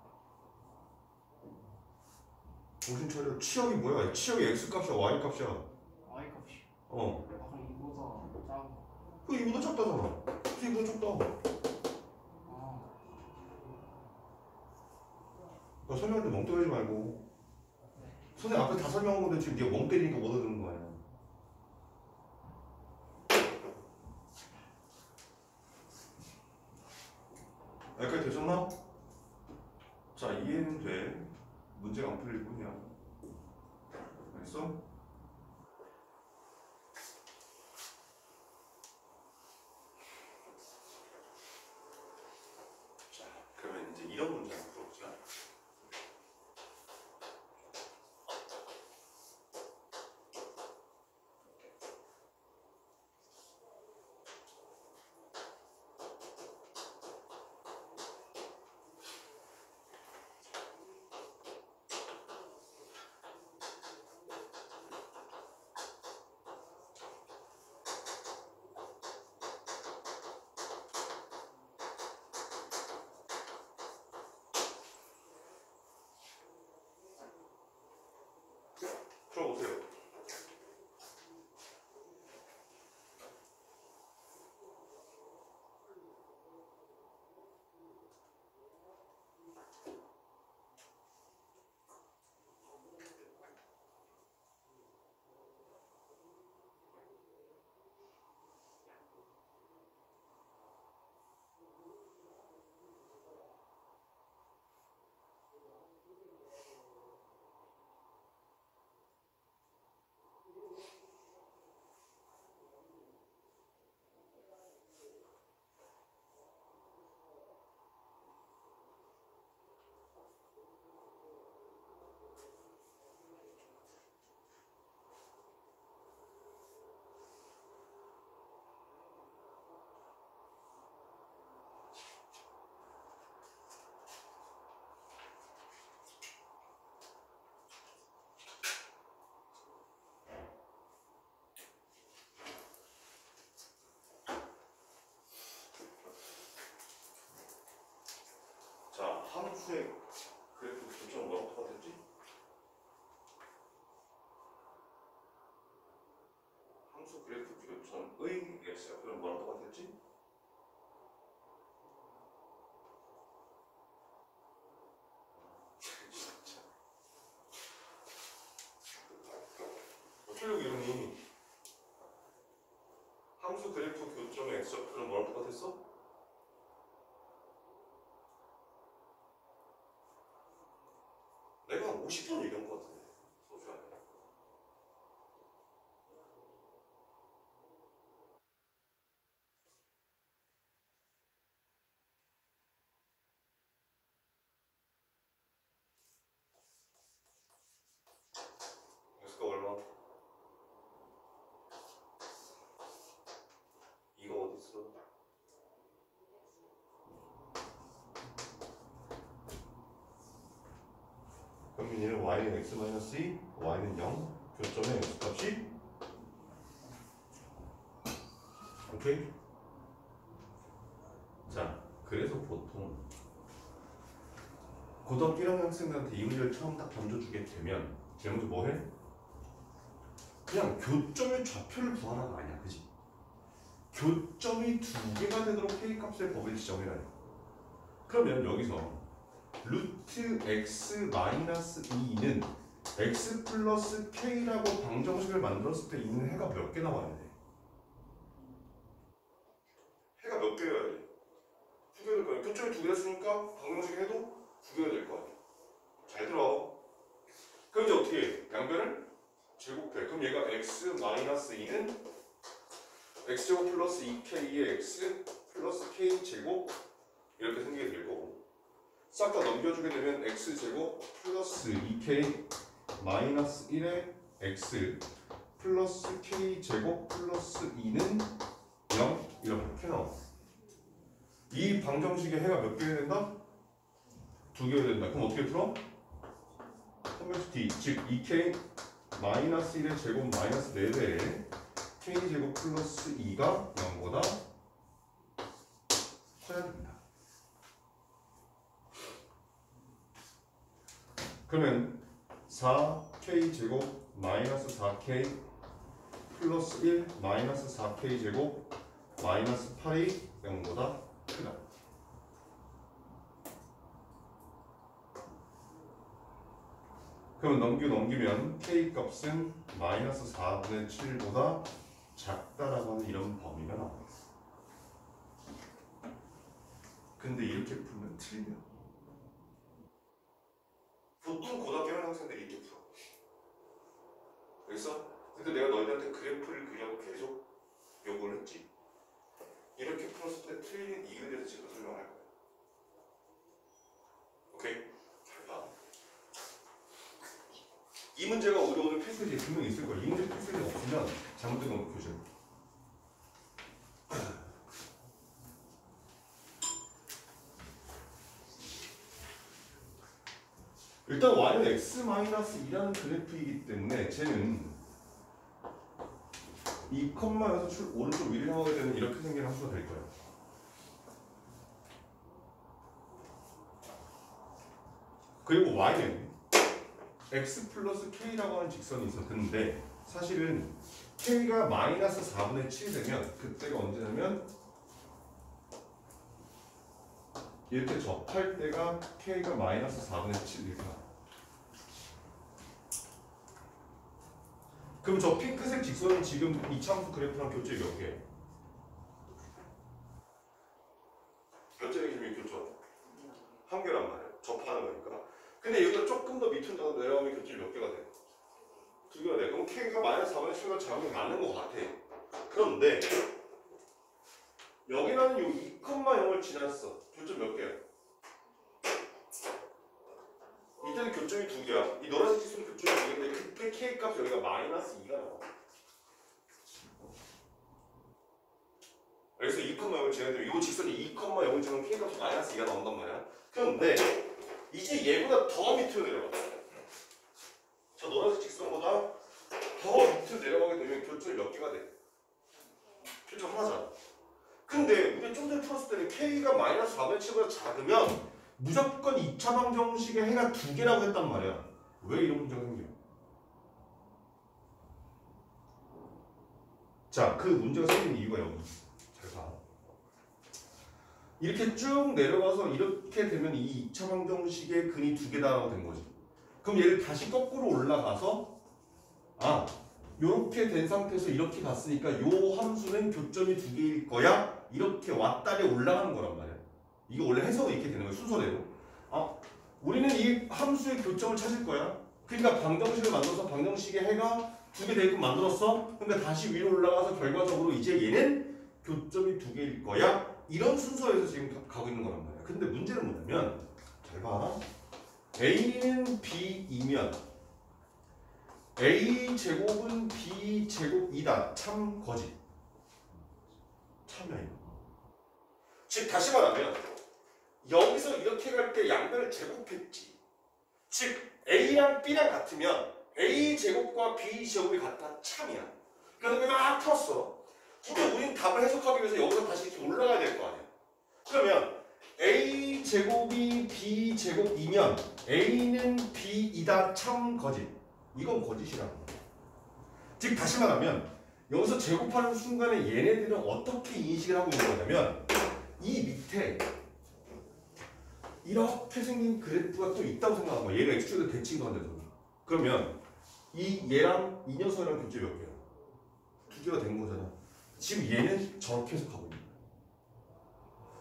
정신 차려. 치역이 뭐야? 치역이 X값이야 Y 값이야. y 값이. 어. 아 그럼 이보다 작은 거. 그 이보다 작다잖아. 그래서 이보다 작다. 아. 너 설명할 때 멍 때리지 말고. 선생님 앞에 다 설명한 건데 지금 네가 멍 때리니까 못 얻는 거야. 여기까지 되셨나? 자, 이해는 돼. 문제가 안 풀릴 뿐이야. 알겠어? 자, 그러면 이제 이런 문제 한번 풀어보자. 풀어보세요. 자, 함수의 그래프 교점 뭐랑 똑같았지? 함수 그래프 교점의 x좌표는 뭐랑 똑같았지? 진짜. 어쩌려고 이러니? 함수 그래프 교점의 x좌표는 뭐랑 똑같았어? 내가 한 50번 얘기한 것 같은데 소주 안에. x가 얼마? 이거 어디 있어? 그러면 얘는 y는 x-2, y는 0, 교점의 x값이 오케이? 자, 그래서 보통 고등학교 1학년 학생들한테 이 문제를 처음 딱 던져주게 되면 제일 먼저 뭐 해? 그냥 교점의 좌표를 구하라가 아니야, 그지? 교점이 두 개가 되도록 k값의 법을 지정해라. 그러면 여기서 루트 x 마이너스 2는 x 플러스 k라고 방정식을 만들었을 때 있는 해가 몇 개 나와야 돼? 해가 몇 개여야 돼? 두 개가 될 거야. 교점이 두 개가 쓰니까 방정식 해도 두 개가 될 거야. 잘 들어. 그럼 이제 어떻게 해? 양변을 제곱해. 그럼 얘가 x 마이너스 2는 x제곱 플러스 2k의 x 플러스 k제곱 이렇게 생기게 될 거고, 싹 다 넘겨주게 되면 x제곱 플러스 2k 마이너스 1의 x 플러스 k제곱 플러스 2는 0 이렇게 나와. 이 방정식의 해가 몇 개가 된다? 두 개가 된다. 그럼 어떻게 풀어? convex d 즉 2k 마이너스 1의 제곱 마이너스 4배에 k제곱 플러스 2가 0보다 커야 된다. 그러면 4k제곱 마이너스 4k 플러스 1 마이너스 4k제곱 마이너스 8이 0보다 크다. 그럼 넘기면 k값은 마이너스 4분의 7보다 작다라고 하는 이런 범위가 나와요. 근데 이렇게 풀면 틀려. 보통 고등학교 학생들이 이렇게 풀어. 그래서 근데 내가 너희들한테 그래프를 그리라고 계속 요구를 했지. 이렇게 풀었을 때 틀린 이유에 대해서 지금 설명할 거야. 오케이? 잘 봐. 이 문제가 우리 오늘 필수지에 분명히 있을 거야. 이 문제 필수지에 없으면 잘못된 건 교실. 일단 y는 x-2라는 그래프이기 때문에 쟤는 2,여기서 오른쪽 위를 향하게 되는 이렇게 생긴 함수가 될 거예요. 그리고 y는 x 플러스 k라고 하는 직선이 있었는데 사실은 k가 마이너스 4분의 7이 되면 그때가 언제냐면 이렇게 접할 때가 k가 마이너스 4분의 7 이렇게 나와요. 그럼 저 핑크색 직선은 지금 이차함수 그래프랑 교점이 몇 개예요? 몇 점이 지금 교점? 한 개란 말이에요. 접하는 거니까. 근데 여기가 조금 더 밑으로 내려가면 교점이 몇 개가 돼? 두 개가 돼. 그럼 k가 마이너스 4분의 7과 작으면 맞는 것 같아. 그런데 여기라는 요 2,0을 지났어. 교점 몇 개야? 이때는 교점이 두 개야. 이 노란색 지수는 교점이 두 개인데 그때 k 값 여기가 마이너스 2가 나와. 그래서 2,0을 지나면 이 직선이 2,0을 지나면 k 값이 마이너스 2가 나온단 말이야. 그런데 이제 얘보다 더 밑으로 내려가. 저 노란색 직선보다 더 밑으로 내려가게 되면 교점이 몇 개가 돼? 교점 하나잖아. 근데 우리가 좀 전에 풀었을 때는 k가 마이너스 4분의 7보다 작으면 무조건 2차 방정식의 해가 두 개라고 했단 말이야. 왜 이런 문제가 생겨? 자, 그 문제가 생긴 이유가 여기. 잘 봐. 이렇게 쭉 내려가서 이렇게 되면 이 2차 방정식의 근이 두 개다라고 된 거지. 그럼 얘를 다시 거꾸로 올라가서 요렇게 된 상태에서 이렇게 갔으니까 요 함수는 교점이 두 개일 거야. 이렇게 왔다리 올라가는 거란 말이야. 이거 원래 해석이 이렇게 되는 거야. 순서대로. 우리는 이 함수의 교점을 찾을 거야. 그러니까 방정식을 만들어서 방정식의 해가 두 개 되게끔 만들었어. 그러니까 다시 위로 올라가서 결과적으로 이제 얘는 교점이 두 개일 거야. 이런 순서에서 지금 가고 있는 거란 말이야. 근데 문제는 뭐냐면 잘 봐. A는 B이면 A 제곱은 B 제곱이다. 참 거짓. 참이야 이거. 즉 다시 말하면 여기서 이렇게 갈 때 양변을 제곱했지. 즉 A랑 B랑 같으면 A 제곱과 B 제곱이 같다 참이야. 그다음에 막 풀었어. 근데 우린 답을 해석하기 위해서 여기서 다시 이렇게 올라가야 될 거 아니야. 그러면 A 제곱이 B 제곱이면 A는 B이다 참 거짓. 이건 거짓이라는 거야. 즉 다시 말하면 여기서 제곱하는 순간에 얘네들은 어떻게 인식을 하고 있는 거냐면 이 밑에 이렇게 생긴 그래프가 또 있다고 생각하고 얘가 x축에서 대칭도 한다고. 그러면 얘랑 이 녀석이랑 교체 몇 개야? 두 개가 된 거잖아. 지금 얘는 저렇게 해석하고 있는 거야.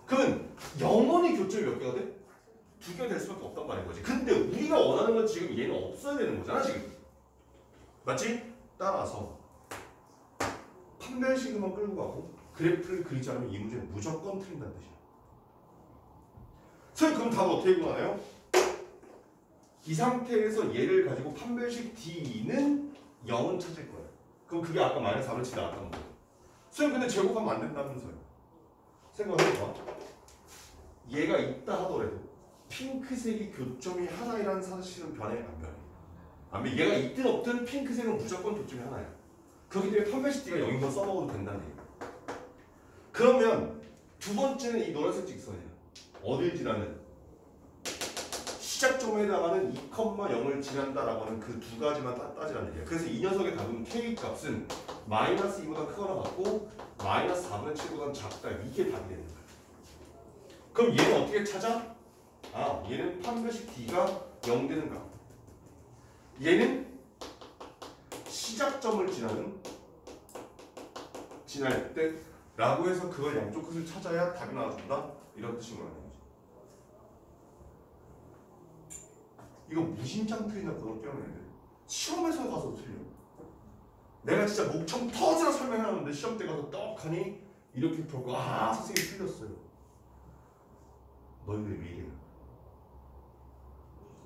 그러면 영원히 교점이 몇 개가 돼? 두 개가 될 수밖에 없단 말인 거지. 근데 우리가 원하는 건 지금 얘는 없어야 되는 거잖아 지금. 맞지? 따라서 판별식만 끌고 가고 그래프를 그리지 않으면 이 문제는 무조건 틀린다는 뜻이야. 선생님 그럼 답은 어떻게 구하나요? 이 상태에서 얘를 가지고 판별식 D는 0은 찾을 거야. 그럼 그게 아까 마이너스 4를 치다 나왔던 거야. 선생님 근데 제곱하면 안 된다면서요. 생각해봐. 얘가 있다 하더라도 핑크색이 교점이 하나이라는 사실은 변해 안 변해? 안 변해. 얘가 있든 없든 핑크색은 무조건 교점이 하나야. 그렇기 때문에 판별식 D가 0인 건 써먹어도 된다는 얘기야. 그러면 두 번째는 이 노란색 직선이야. 어딜 지나는? 시작점에 해당하는 2,0을 지난다라고 하는 그 두 가지만 따지라는 얘기야. 그래서 이 녀석의 답은 K 값은 마이너스 2보다 크거나 같고 마이너스 4분의 7보다 작다. 이게 답이 되는 거야. 그럼 얘는 어떻게 찾아? 아, 얘는 판별식 D가 0 되는 값. 얘는 시작점을 지날 때 라고 해서 그걸 양쪽 끝을 찾아야 답이 나와준다? 이런 뜻인 거라는 거지. 이거 무심장 틀리나 그런 깨어내는데 시험에서 가서 틀려. 내가 진짜 목청 터져서 설명해놨는데 시험 때 가서 떡하니 이렇게 보고 아 선생님이 틀렸어요. 너희들이 왜 이래?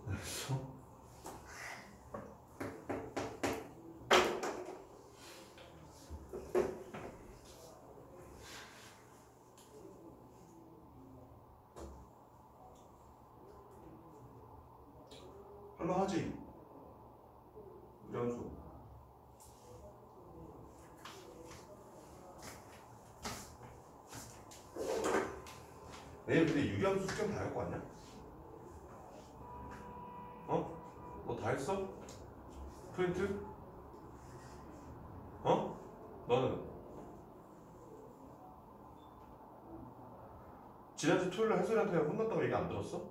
알았어? 할만하지? 우량수. 내일 근데 유리함수 숙제는 다 할 거 아니야? 어? 너 다 했어? 프린트? 어? 너는? 지난주 토요일에 혜솔이한테 혼났다고 얘기 안 들었어?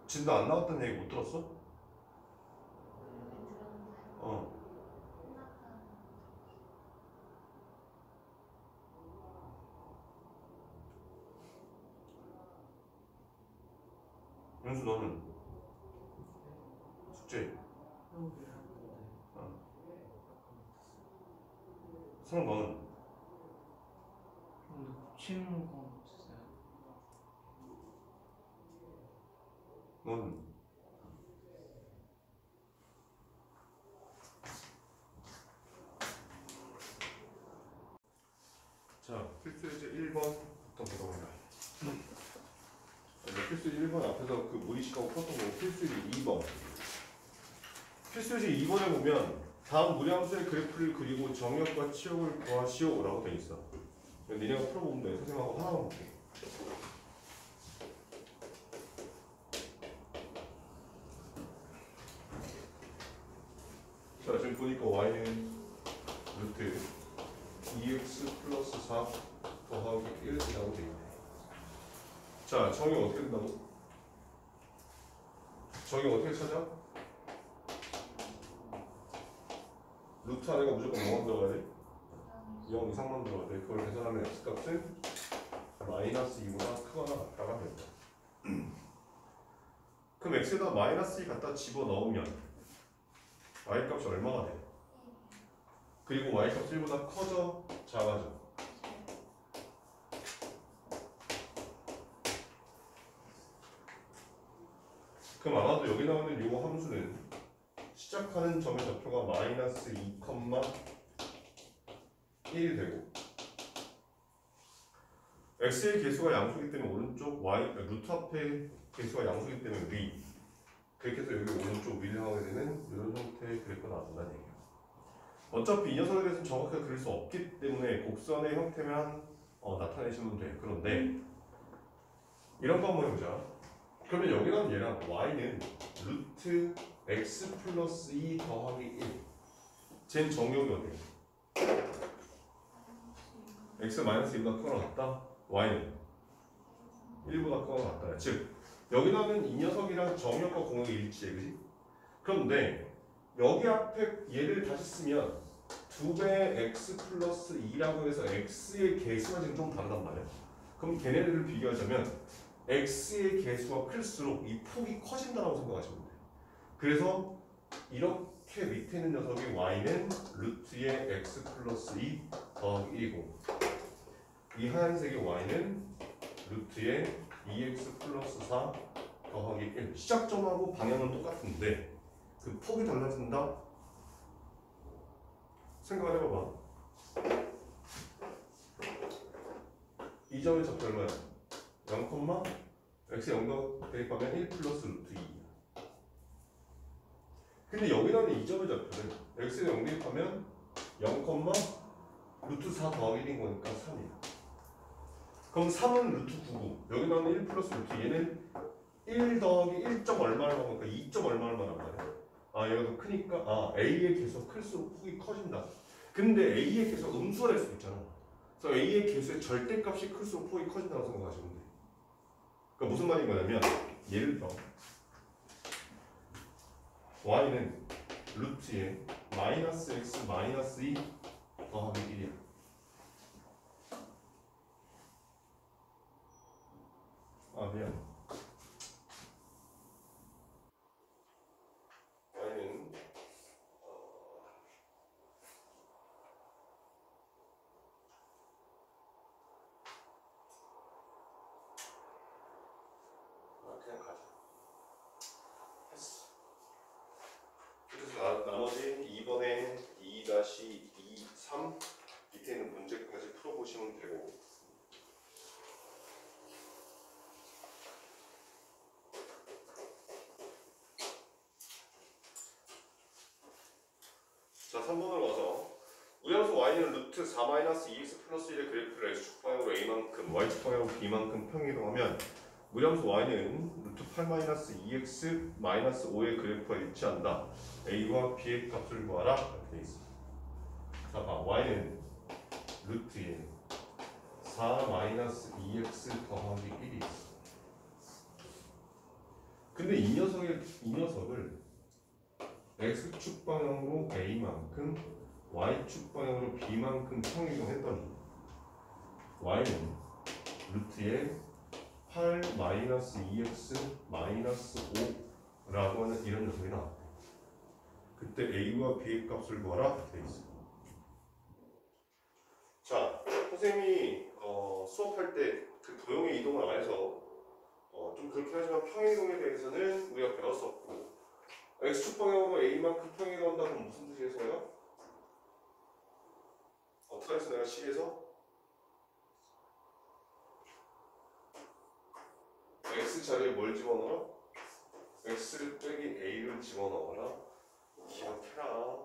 진도 안 나왔다는 얘기 못 들었어? 어. 윤수 너는? 숙제? 어. 성 너는? 고치는 건 없었어요. 너는? 자, 필수예제 1번부터 보도록 필수 1번 앞에서 그 무리식하고 풀었던 거 필수예제 2번. 필수예제 2번에 보면 다음 무리함수의 그래프를 그리고 정역과 치역을 구하시오 라고 돼 있어. 니네가 풀어보면 돼. 선생님하고 하나만 볼게. 자, 지금 보니까 y는 루트 2x 플러스 4 더하기 1이라고 돼 있네. 자, 정의 어떻게 된다고? 정의 어떻게 찾아? 루트 안에가 무조건 0만 들어가야 돼? 0 이상만 들어가야 돼. 그걸 계산하면 x값은 마이너스 2보다 크거나 같다가 된다. 그럼 x에다 마이너스 2 갖다 집어넣으면 y값이 얼마가 돼? 그리고 y값 1보다 커져? 작아져? 그럼 아마도 여기 나오는 이 함수는 시작하는 점의 좌표가 마이너스 2,1이 되고 x의 개수가 양수이기 때문에 오른쪽 y 루트 앞에 개수가 양수기 때문에 위. 그렇게 해서 여기 오른쪽 위를 하게 되는 이런 형태의 그래프가 나온다는 얘기예요. 어차피 이 녀석에 대해서는 정확하게 그릴 수 없기 때문에 곡선의 형태만 나타내시면 돼요. 그런데 이런 거 한번 해보자. 그러면 여기랑 얘랑 y는 루트 x 플러스 2 더하기 1. 쟤는 정역이 어디야? x 마이너스 1보다 크거나 같다. y는 1보다 크거나 같다. 즉 여기는 이 녀석이랑 정역과 공역이 일치해, 그지? 그런데 여기 앞에 얘를 다시 쓰면 2배 x 플러스 2라고 해서 x의 개수가 지금 좀 다르단 말이야. 그럼 걔네들을 비교하자면 x의 개수가 클수록 이 폭이 커진다고 생각하시면 돼요. 그래서 이렇게 밑에 있는 녀석이 y는 루트의 x 플러스 2 더하기 1이고 이 하얀색의 y는 루트의 2x 플러스 4 더하기 1. 시작점하고 방향은 똑같은데 그 폭이 달라진다? 생각을 해봐봐. 이 점의 좌표 얼마야? 0, x 0도 대입하면 1 플러스 루트 2. 근데 여기라는 이 점의 좌표는 x에 0 대입하면 0, 루트 4 더하기 1인 거니까 3이야. 그럼 3은 루트 9고 여기 나오는 1 플러스 루트 얘는 1 더하기 1 점 얼마를 먹으니까 2 점 얼마를 말한 말이야. 아 얘가 더 크니까 A의 개수가 클수록 폭이 커진다. 근데 A의 개수가 음수가 될 수 있잖아. 그래서 A의 개수의 절대값이 클수록 폭이 커진다고 생각하시면 돼. 그러니까 무슨 말인 거냐면 예를 들어 y는 루트에 마이너스 x 마이너스 2 더하기 1이야. 미안. y는 그냥 가자. 했어. 그래서 나머지 2번에 2-2, 3 밑에 있는 문제까지 풀어보시면 되고 자 3번으로 와서 우량수 y는 루트 4-2x 플러스 1의 그래프를 x축 방향으로 a만큼 y축 방향으로 b만큼 평이동하면 무량수 y는 루트 8-2x 마이너스 5의 그래프가 일치한다. a와 b의 값을 구하라. 이렇게 돼 있어. 자 봐. y는 루트에 4-2x 더하기 1이 있어. 근데 이 녀석을 x축 방향으로 a만큼 y축 방향으로 b만큼 평이동했더니 y는 루트에 8-2x 마이너스 5라고 하는 이런 녀석이 나왔대. 그때 a와 b의 값을 구하라 이렇게 돼 있어. 자, 선생님이 수업할 때 그 도형의 이동을 안 해서 좀 그렇게 하지만 평이동에 대해서는 우리가 배웠었고 x축 방향으로 a만큼 평이동한다고 무슨 뜻이에요, 내가? 어떻게 해서 내가 식에서 x 자리에 뭘 집어넣어라? x를 빼기 a를 집어넣어라. 기억해라.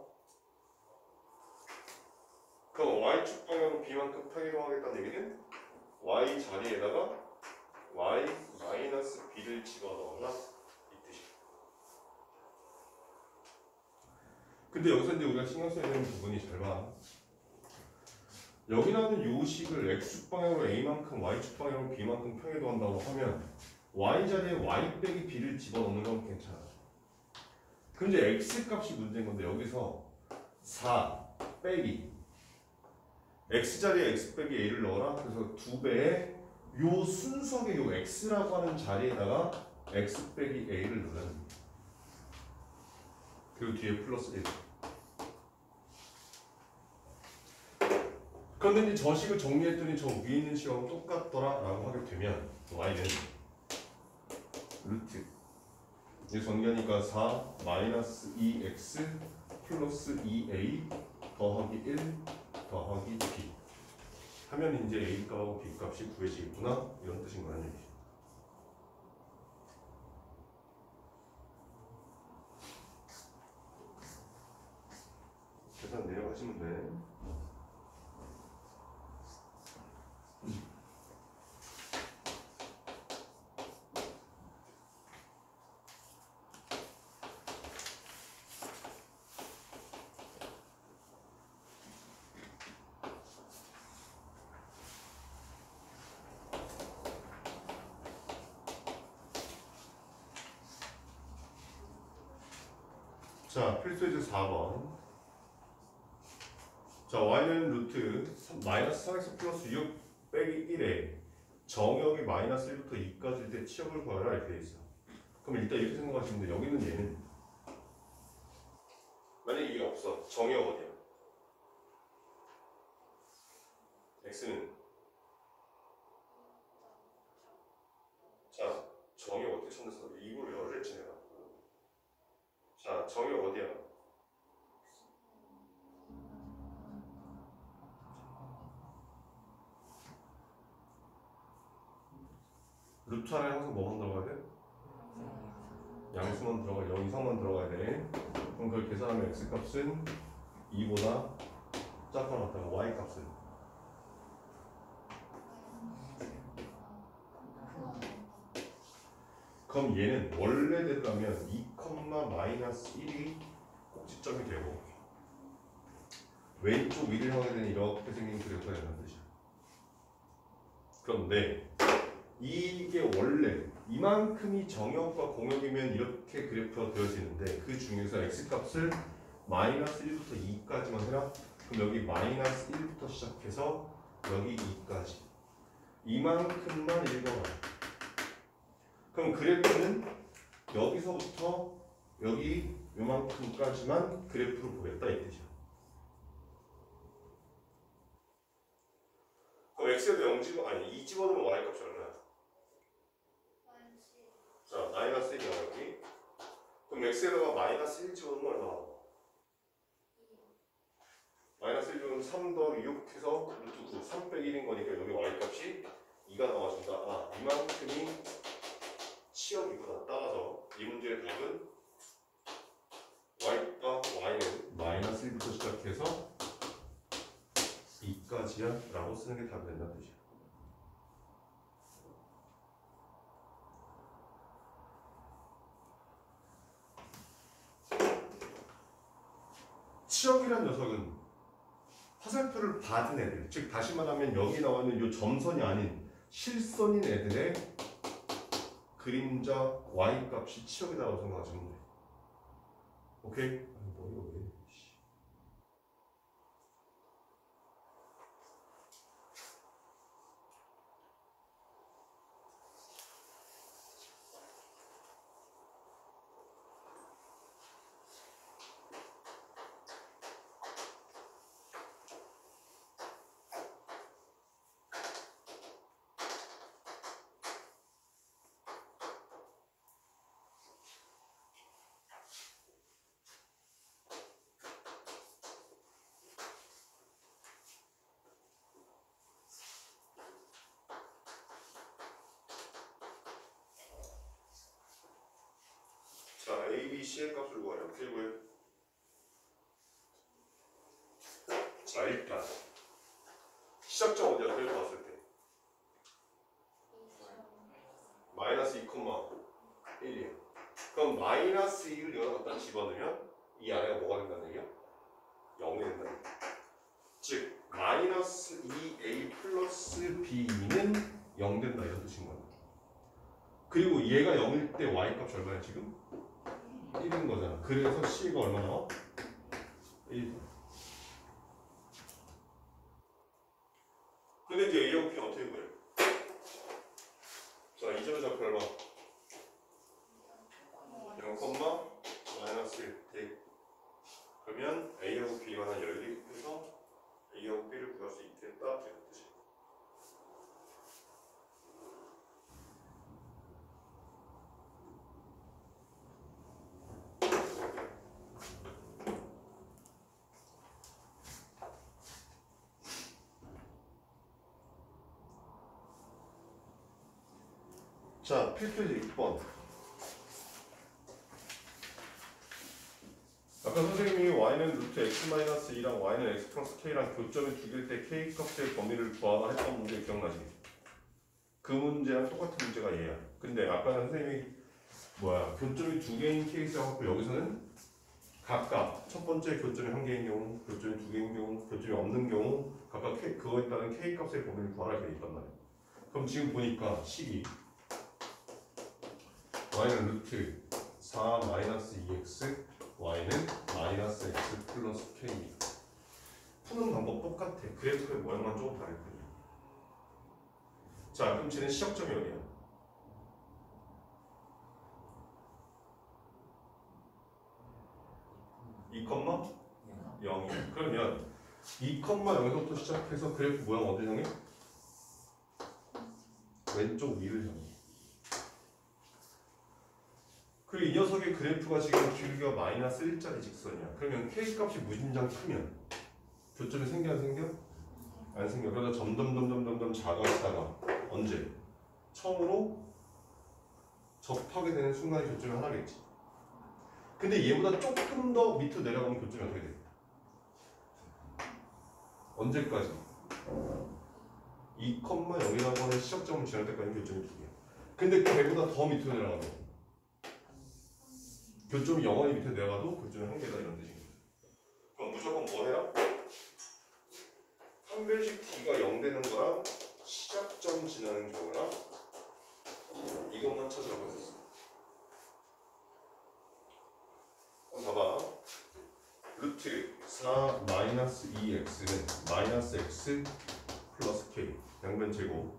그럼 y축 방향으로 b만큼 평이동하겠다는 얘기는 y 자리에다가 y 마이너스 b를 집어넣어라 이 뜻이야. 근데 여기서 이제 우리가 신경 써야 되는 부분이 잘 봐. 여기 나오는 요 식을 x축 방향으로 a만큼 y축 방향으로 b만큼 평이동한다고 하면 y 자리에 y 빼기 b를 집어넣는 건 괜찮아. 근데 x 값이 문제인 건데 여기서 4 빼기 x 자리에 x 빼기 a를 넣어라. 그래서 2배의 요 순수하게 요 x라고 하는 자리에다가 x 빼기 a를 넣으라는 거야. 그리고 뒤에 플러스 1. 그런데 이제 저 식을 정리했더니 저 위에 있는 식하고 똑같더라 라고 하게 되면 y는 루트 이제 전개하니까 4 마이너스 2x 플러스 2a 더하기 1 더하기 b 하면 이제 a 값하고 b 값이 구해지겠구나 이런 뜻인 거라는 얘기죠. 계산 내려가시면 돼. 자, 필수에서 4번. 자, y는 루트 마이너스 3x 플러스 6 빼기 1에 정역이 마이너스 1부터 2까지일 때 치역을 구하라 이렇게 돼 있어. 그럼 일단 이렇게 생각하시면 돼. 여기 있는 얘는 만약에 이게 없어. 정역 어디야? x는 자, 정역 어떻게 찾는다? 2로 열을 했지 내가. 자, 정역 어디야? 루트 안에 항상 뭐만 들어가야 돼? 양수만 들어가, 0 이상만 들어가야 돼. 그럼 그걸 계산하면 x값은 2보다 작거나 같다가 y값은 그럼 얘는 원래대로라면 2, 마이너스 1이 꼭지점이 되고 왼쪽 위를 향하게 되는 이렇게 생긴 그래프가 된다는 뜻이야. 그런데 이게 원래 이만큼이 정역과 공역이면 이렇게 그래프가 되어지는데 그 중에서 x값을 마이너스 1부터 2까지만 해라. 그럼 여기 마이너스 1부터 시작해서 여기 2까지 이만큼만 읽어봐. 그럼 그래프는 여기서부터 여기 요만큼까지만 그래프를 보겠다 이 뜻이야. 그럼 x에도 0 집어 아니 2 집어넣으면 y값이 얼마야? 자, 마이너스 1이야 여기. 그럼 x에다가 마이너스 1 집어넣으면 얼마 나와? 마이너스 1 집어넣으면 3 더하기 6 해서 루트 9, 3 빼기 1인 거니까 여기 y값이 2가 나와준다. 아, 이만큼이 치역이구나. 따라서 이 문제의 답은 y는 마이너스 1부터 시작해서 2까지야 라고 쓰는 게 답이 된다는 뜻이야. 치역이란 녀석은 화살표를 받은 애들, 즉 다시 말하면 여기 나와 있는 이 점선이 아닌 실선인 애들의 그림자 y값이 치역이라고 생각하시면 돼. 오케이? 아니 뭐 이거 왜? 자, A, B, C의 값을 구하려. 어떻게 구해? 자, 일단 시작점 어디야? 그래프 봤을 때 마이너스 2,1이야. 그럼 마이너스 2를 여기다 갖다 집어넣으면 이 아래가 뭐가 된다는 얘기야? 0이 된다는 얘기야. 즉 마이너스 2A 플러스 B는 0 된다 이런 뜻인 거야. 그리고 얘가 0일 때 Y값이 얼마야 지금? 1인 거잖아. 그래서 C가 얼마 나와? 1. 근데 이제 A하고 B는 어떻게 구해? 자, 이 점의 좌표 얼마? 0, 마이너스 1 대. 그러면 A하고 B가 한 연립해서 A하고 B를 구할 수 있겠다 이런 뜻이야. 자, 필수제 6번. 아까 선생님이 y는 루트 x-2랑 y는 x 플러스 k랑 교점이 두 개일 때 k 값의 범위를 구하라 했던 문제 기억나지? 그 문제랑 똑같은 문제가 얘야. 근데 아까는 선생님이 교점이 두 개인 케이스라고 여기서는 각각 첫 번째 교점이 한 개인 경우, 교점이 두 개인 경우, 교점이 없는 경우 각각 그거에 따른 k 값의 범위를 구하라 되어 있단 말이야. 그럼 지금 보니까 식이 y는 루트 4-2x y는 마이너스 x 플러스 k입니다. 푸는 방법 똑같아. 그래프의 모양만 조금 다를 뿐이야. 자, 그럼 쟤는 시작점이 어디야? 2,0이야. 그러면 2,0에서부터 시작해서 그래프 모양 어디 향해? 왼쪽 위를 향해. 그리고 이 녀석의 그래프가 지금 길이가 마이너스 1짜리 직선이야. 그러면 k 값이 무진장 크면 교점이 생겨 안 생겨? 안 생겨. 그러다 점점 작아지다가 언제? 처음으로 접하게 되는 순간이 교점이 하나겠지. 근데 얘보다 조금 더 밑으로 내려가면 교점이 어떻게 돼? 언제까지? 2,0이라고 하는 시작점을 지날 때까지 교점이 두 개야. 근데 걔보다 더 밑으로 내려가면 교점이 영원히 밑에 내려가도 교점이 한 개다 이런 뜻입니다. 그럼 무조건 뭐 해라? 판별식 t가 0 되는 거랑 시작점 지나는 경우랑 이것만 찾으라고 했었어. 그럼 봐봐. 루트 4-2x는 마이너스 x 플러스 k 양변 제곱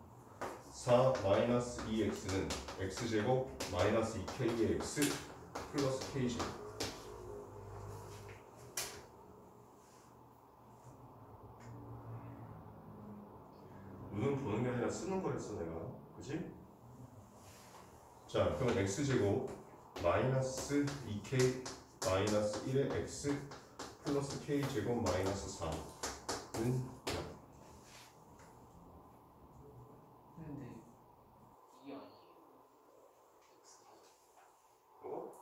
4-2x는 x제곱 마이너스 2k의 x 플러스 k제곱. 눈은 보는 게 아니라 쓰는 거였어 내가. 그치? 자, 그럼 x제곱 마이너스 2k 마이너스 1의 x 플러스 k제곱 마이너스 4는 근데 이게 아니에요. 뭐?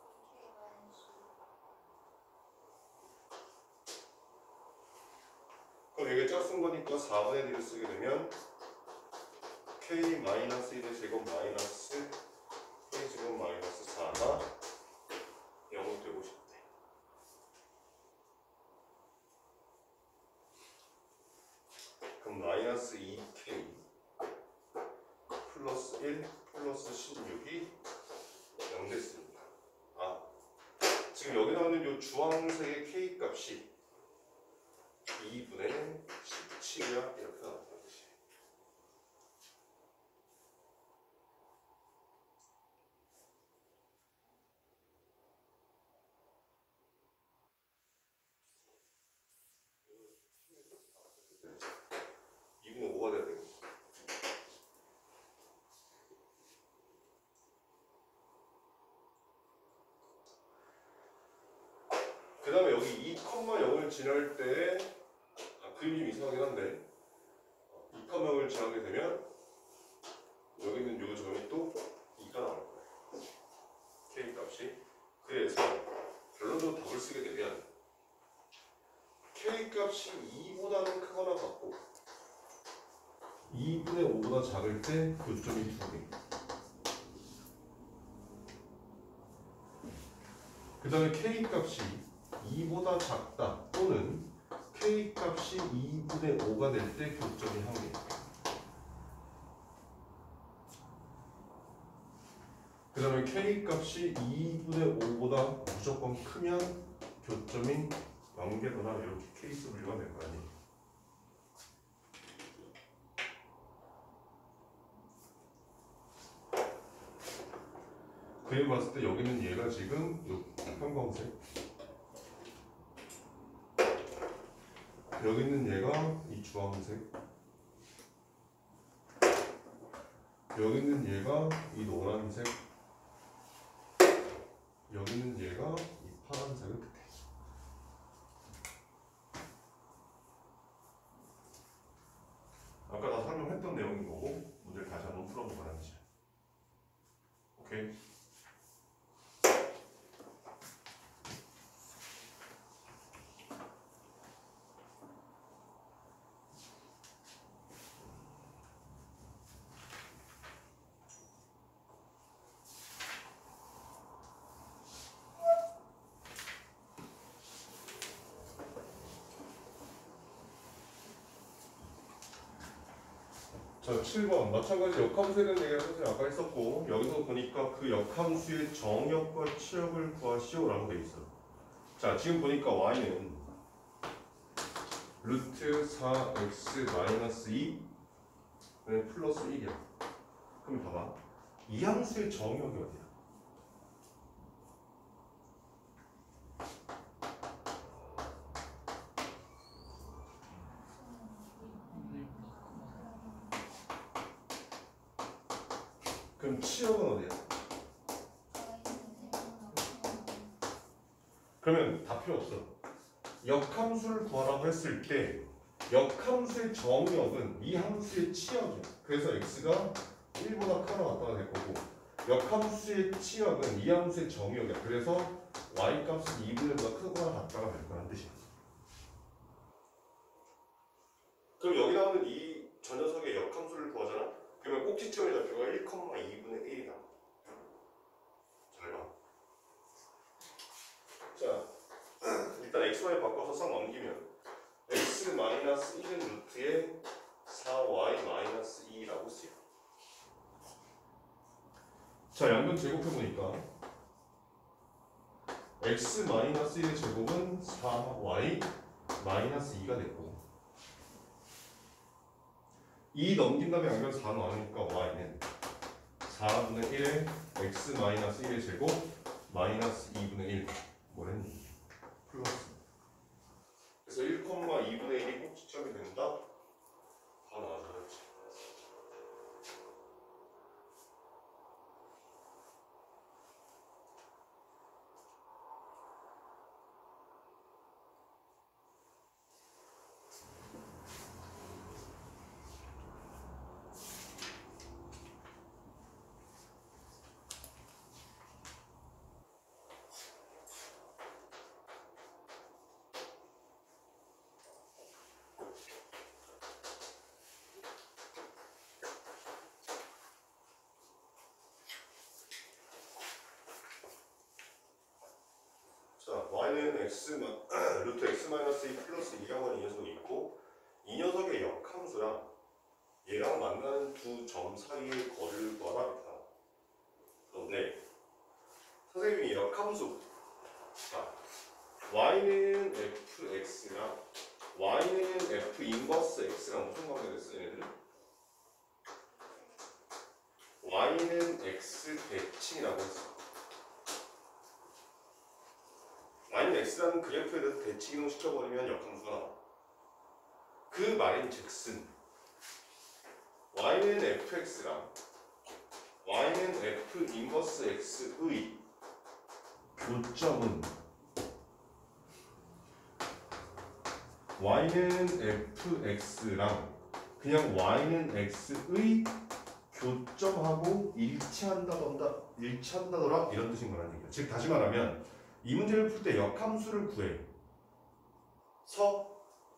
그럼 이게 짝쓴 거니까 4분의 1을 쓰게 되면 k 마이너스 1의 제곱 마이너스 k 제곱 마이너스 4가 0이 되고 싶대. 그럼 마이너스 2k 플러스 1 플러스 16이 0 됐습니다. 아, 지금 여기 나오는 이 주황색의 k 값이 2분의 17이야 이렇게 나온다는 뜻이. 이분의 5가 돼야 되겠네. 그 다음에 여기 2,0을 지날 때 그림이 좀 이상하긴 한데 2,0을 지나게 되면 여기 있는 요 점이 또 2가 나올 거예요. k 값이. 그래서 결론적으로 답을 쓰게 되면 k 값이 2보다는 크거나 같고 2분의 5보다 작을 때 교점이 2개. 그 다음에 k 값이 2보다 작다 또는 k 값이 2분의 5가 될 때 교점이 1개. 그 다음에 k 값이 2분의 5보다 무조건 크면 교점이 0개더라 이렇게 케이스 분류가 될 거 아니에요. 그림 봤을 때 여기는 얘가 지금 요 형광색, 여기 있는 얘가 이 주황색, 여기 있는 얘가 이 노란색, 여기 있는 얘가 이 파란색을 끝에. 아까 다 설명했던 내용인 거고 문제를 다시 한번 풀어보자는 거지. 오케이. 자, 7번 마찬가지 역함수에 대한 얘기를 선생님 아까 했었고 여기서 보니까 그 역함수의 정역과 치역을 구하시오라고 돼 있어. 자, 지금 보니까 y는 루트 4x 마이너스 2 플러스 1이야. 그럼 봐봐. 이 함수의 정역이 어디야? 그럼 치역은 어디야? 그러면 다 필요 없어. 역함수를 구하라고 했을 때 역함수의 정역은 이 함수의 치역이야. 그래서 x가 1보다 크거나 같다가 될 거고 역함수의 치역은 이 함수의 정역이야. 그래서 y 값은 2분의 1보다 크거나 같다가 될 거란 뜻이야. 그럼 여기 나오는 이 저 녀석의 역함수를 구하잖아? 그러면 꼭지점의 좌표가 1,2분의 1이다. 잘 봐. 자, 일단 xy 바꿔서 싹 넘기면 x 마이너스 1은 루트에 4y 마이너스 2라고 쓰여. 자, 양변 제곱해보니까 x 마이너스 1의 제곱은 4y 마이너스 2가 됐고 2 넘긴 다음에 양변 4 나오니까 y는 4분의 1에 x 마이너스 1의 제곱 마이너스 2분의 1 뭐랬니? 플러스. 그래서 1,2분의 1이 꼭지점이 된다? 다 나와줘야지. 자, y는 루트 x 마이너스 2 플러스 2라고 하는 이 녀석이 있고 이 녀석의 역함수랑 얘랑 만나는 두 점 사이의 거리를 구하라 했다. 그런데 선생님이 역함수 자, y는 fx랑 y는 f 인버스 x랑 무슨 관계가 있어 얘네들은? y는 x 대칭이라고 했어. y는 x라는 그래프에 대해서 대칭 이동 시켜버리면 역함수가 나와. 그 말인즉슨 y는 fx랑 y는 f 인버스 x의 교점은 y는 fx랑 그냥 y는 x의 교점하고 일치한다더라 이런 뜻인 거라는 얘기야. 즉 다시 말하면 이 문제를 풀 때 역함수를 구해서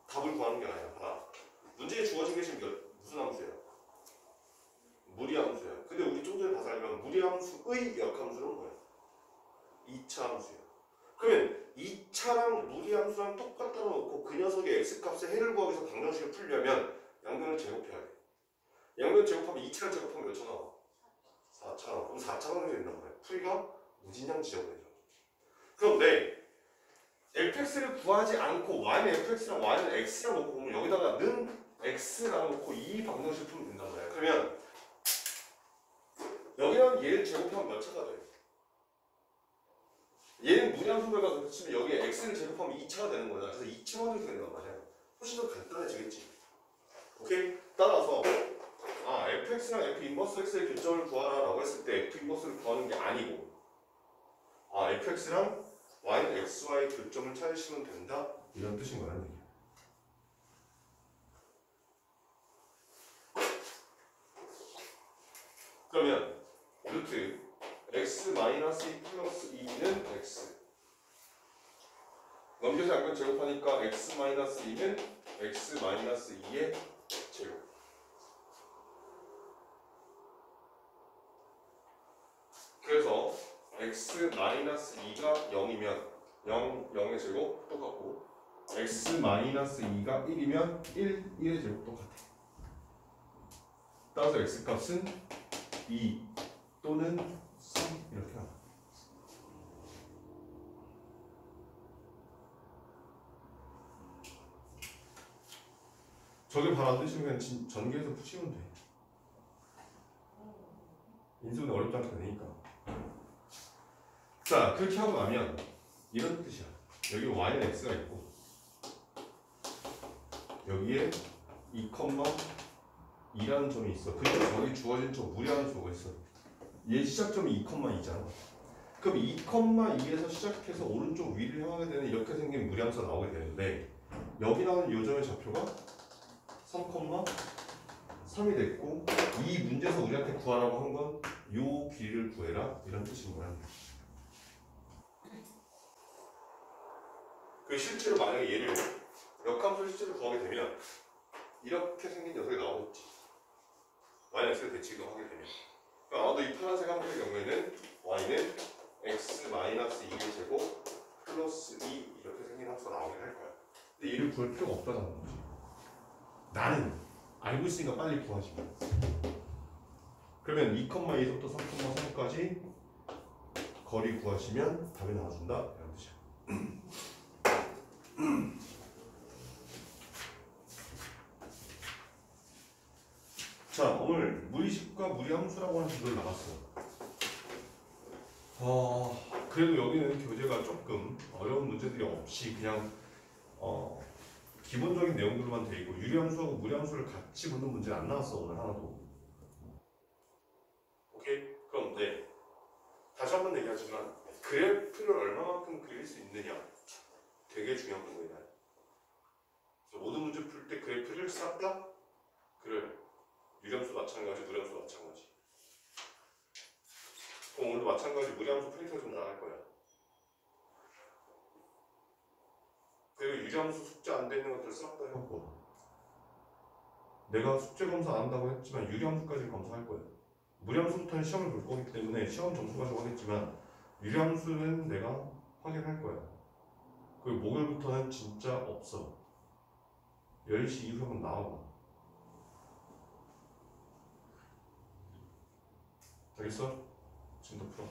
답을 구하는 게 아니라 하나 문제에 주어진 게 지금 무슨 함수야? 무리함수야. 근데 우리 좀 전에 봐서 알면 무리함수의 역함수는 뭐야? 2차 함수야. 그러면 2차랑 무리함수랑 똑같다 놓고 그 녀석의 x값의 해를 구하기 위해서 방정식을 풀려면 양변을 제곱해야 돼. 양변 제곱하면 2차를 제곱하면 몇 차 나와? 4차 나와. 그럼 4차 방정식이 된단 말이야. 풀이가 무진장 지정되죠. 그런데 fx를 구하지 않고 y는 fx랑 y는 x랑 놓고 보면 여기다가 는 x랑 놓고 이 방정식을 풀면 된단 말이야. 그러면 여기랑 얘를 제곱하면 몇 차가 돼? 얘는 무리함수를 가서 치면 여기에 x를 제곱하면 2차가 되는 거야. 그래서 2차 방정식이 된단 말이야. 훨씬 더 간단해지겠지. 오케이? 따라서 fx랑 f 인버스 x의 교점을 구하라 라고 했을 때 f 인버스를 구하는 게 아니고 fx랑 y는 xy의 교점을 찾으시면 된다 이런 뜻인 거라는 얘기야. 그러면 루트 x 마이너스 2 플러스 2는 x 넘겨서 양변 제곱하니까 x 마이너스 2는 x 마이너스 2의 제곱. 그래서 x 마이너스 2가 0이면 0의 제곱 똑같고 x 마이너스 2가 1이면 1의 제곱 똑같아. 따라서 x값은 2 또는 3 이렇게 나와. 저게 바로 안 되시면 그냥 전개해서 푸시면 돼. 인수는 어렵지 않게 되니까. 자, 그렇게 하고 나면 이런 뜻이야. 여기 y는 x가 있고 여기에 2,2라는 점이 있어. 그리고 저기 주어진 저 무리함수가 있어. 얘 시작점이 2,2잖아. 그럼 2,2에서 시작해서 오른쪽 위를 향하게 되는 이렇게 생긴 무리함수가 나오게 되는데 여기 나오는 요 점의 좌표가 3,3이 됐고 이 문제에서 우리한테 구하라고 한 건 요 길이를 구해라 이런 뜻인 거야. 그 실제로 만약에 얘를 역함수를 실제로 구하게 되면 이렇게 생긴 녀석이 나오겠지. yx의 대칭을 하게 되면. 그러니까 아마도 이 파란색 함수의 경우에는 y는 x-2의 제곱 플러스 2 이렇게 생긴 함수가 나오긴 할 거야. 근데 얘를 구할 필요가 없다는 거지. 나는 알고 있으니까 빨리 구하시면. 그러면 2,2에서부터 3,3까지 거리 구하시면 답이 나와준다 이런 뜻이야. 자, 오늘 무리식과 무리함수라고 하는 주제를 나갔어. 그래도 여기는 교재가 조금 어려운 문제들이 없이 그냥 기본적인 내용들만 돼 있고 유리함수하고 무리함수를 같이 묻는 문제는 안 나왔어 오늘 하나도. 오케이? 그럼 네. 다시 한번 얘기하지만 그래프를 얼마만큼 그릴 수 있느냐 되게 중요한 부분이다. 모든 문제 풀 때 그래프를 쌓다? 그래. 유리함수 마찬가지, 무리함수 마찬가지. 그럼 오늘도 마찬가지 무리함수 프린트가 좀 나갈 거야. 그리고 유리함수 숙제 안 돼 있는 것들 싹 다 해갖고 내가 숙제 검사 안 한다고 했지만 유리함수까지 검사할 거야. 무리함수부터는 시험을 볼 거기 때문에 시험 점수 가지고 하겠지만 유리함수는 내가 확인할 거야. 그리고 목요일부터는 진짜 없어. 10시 이후에 한번 나와봐. 알겠어? 지금도 풀어.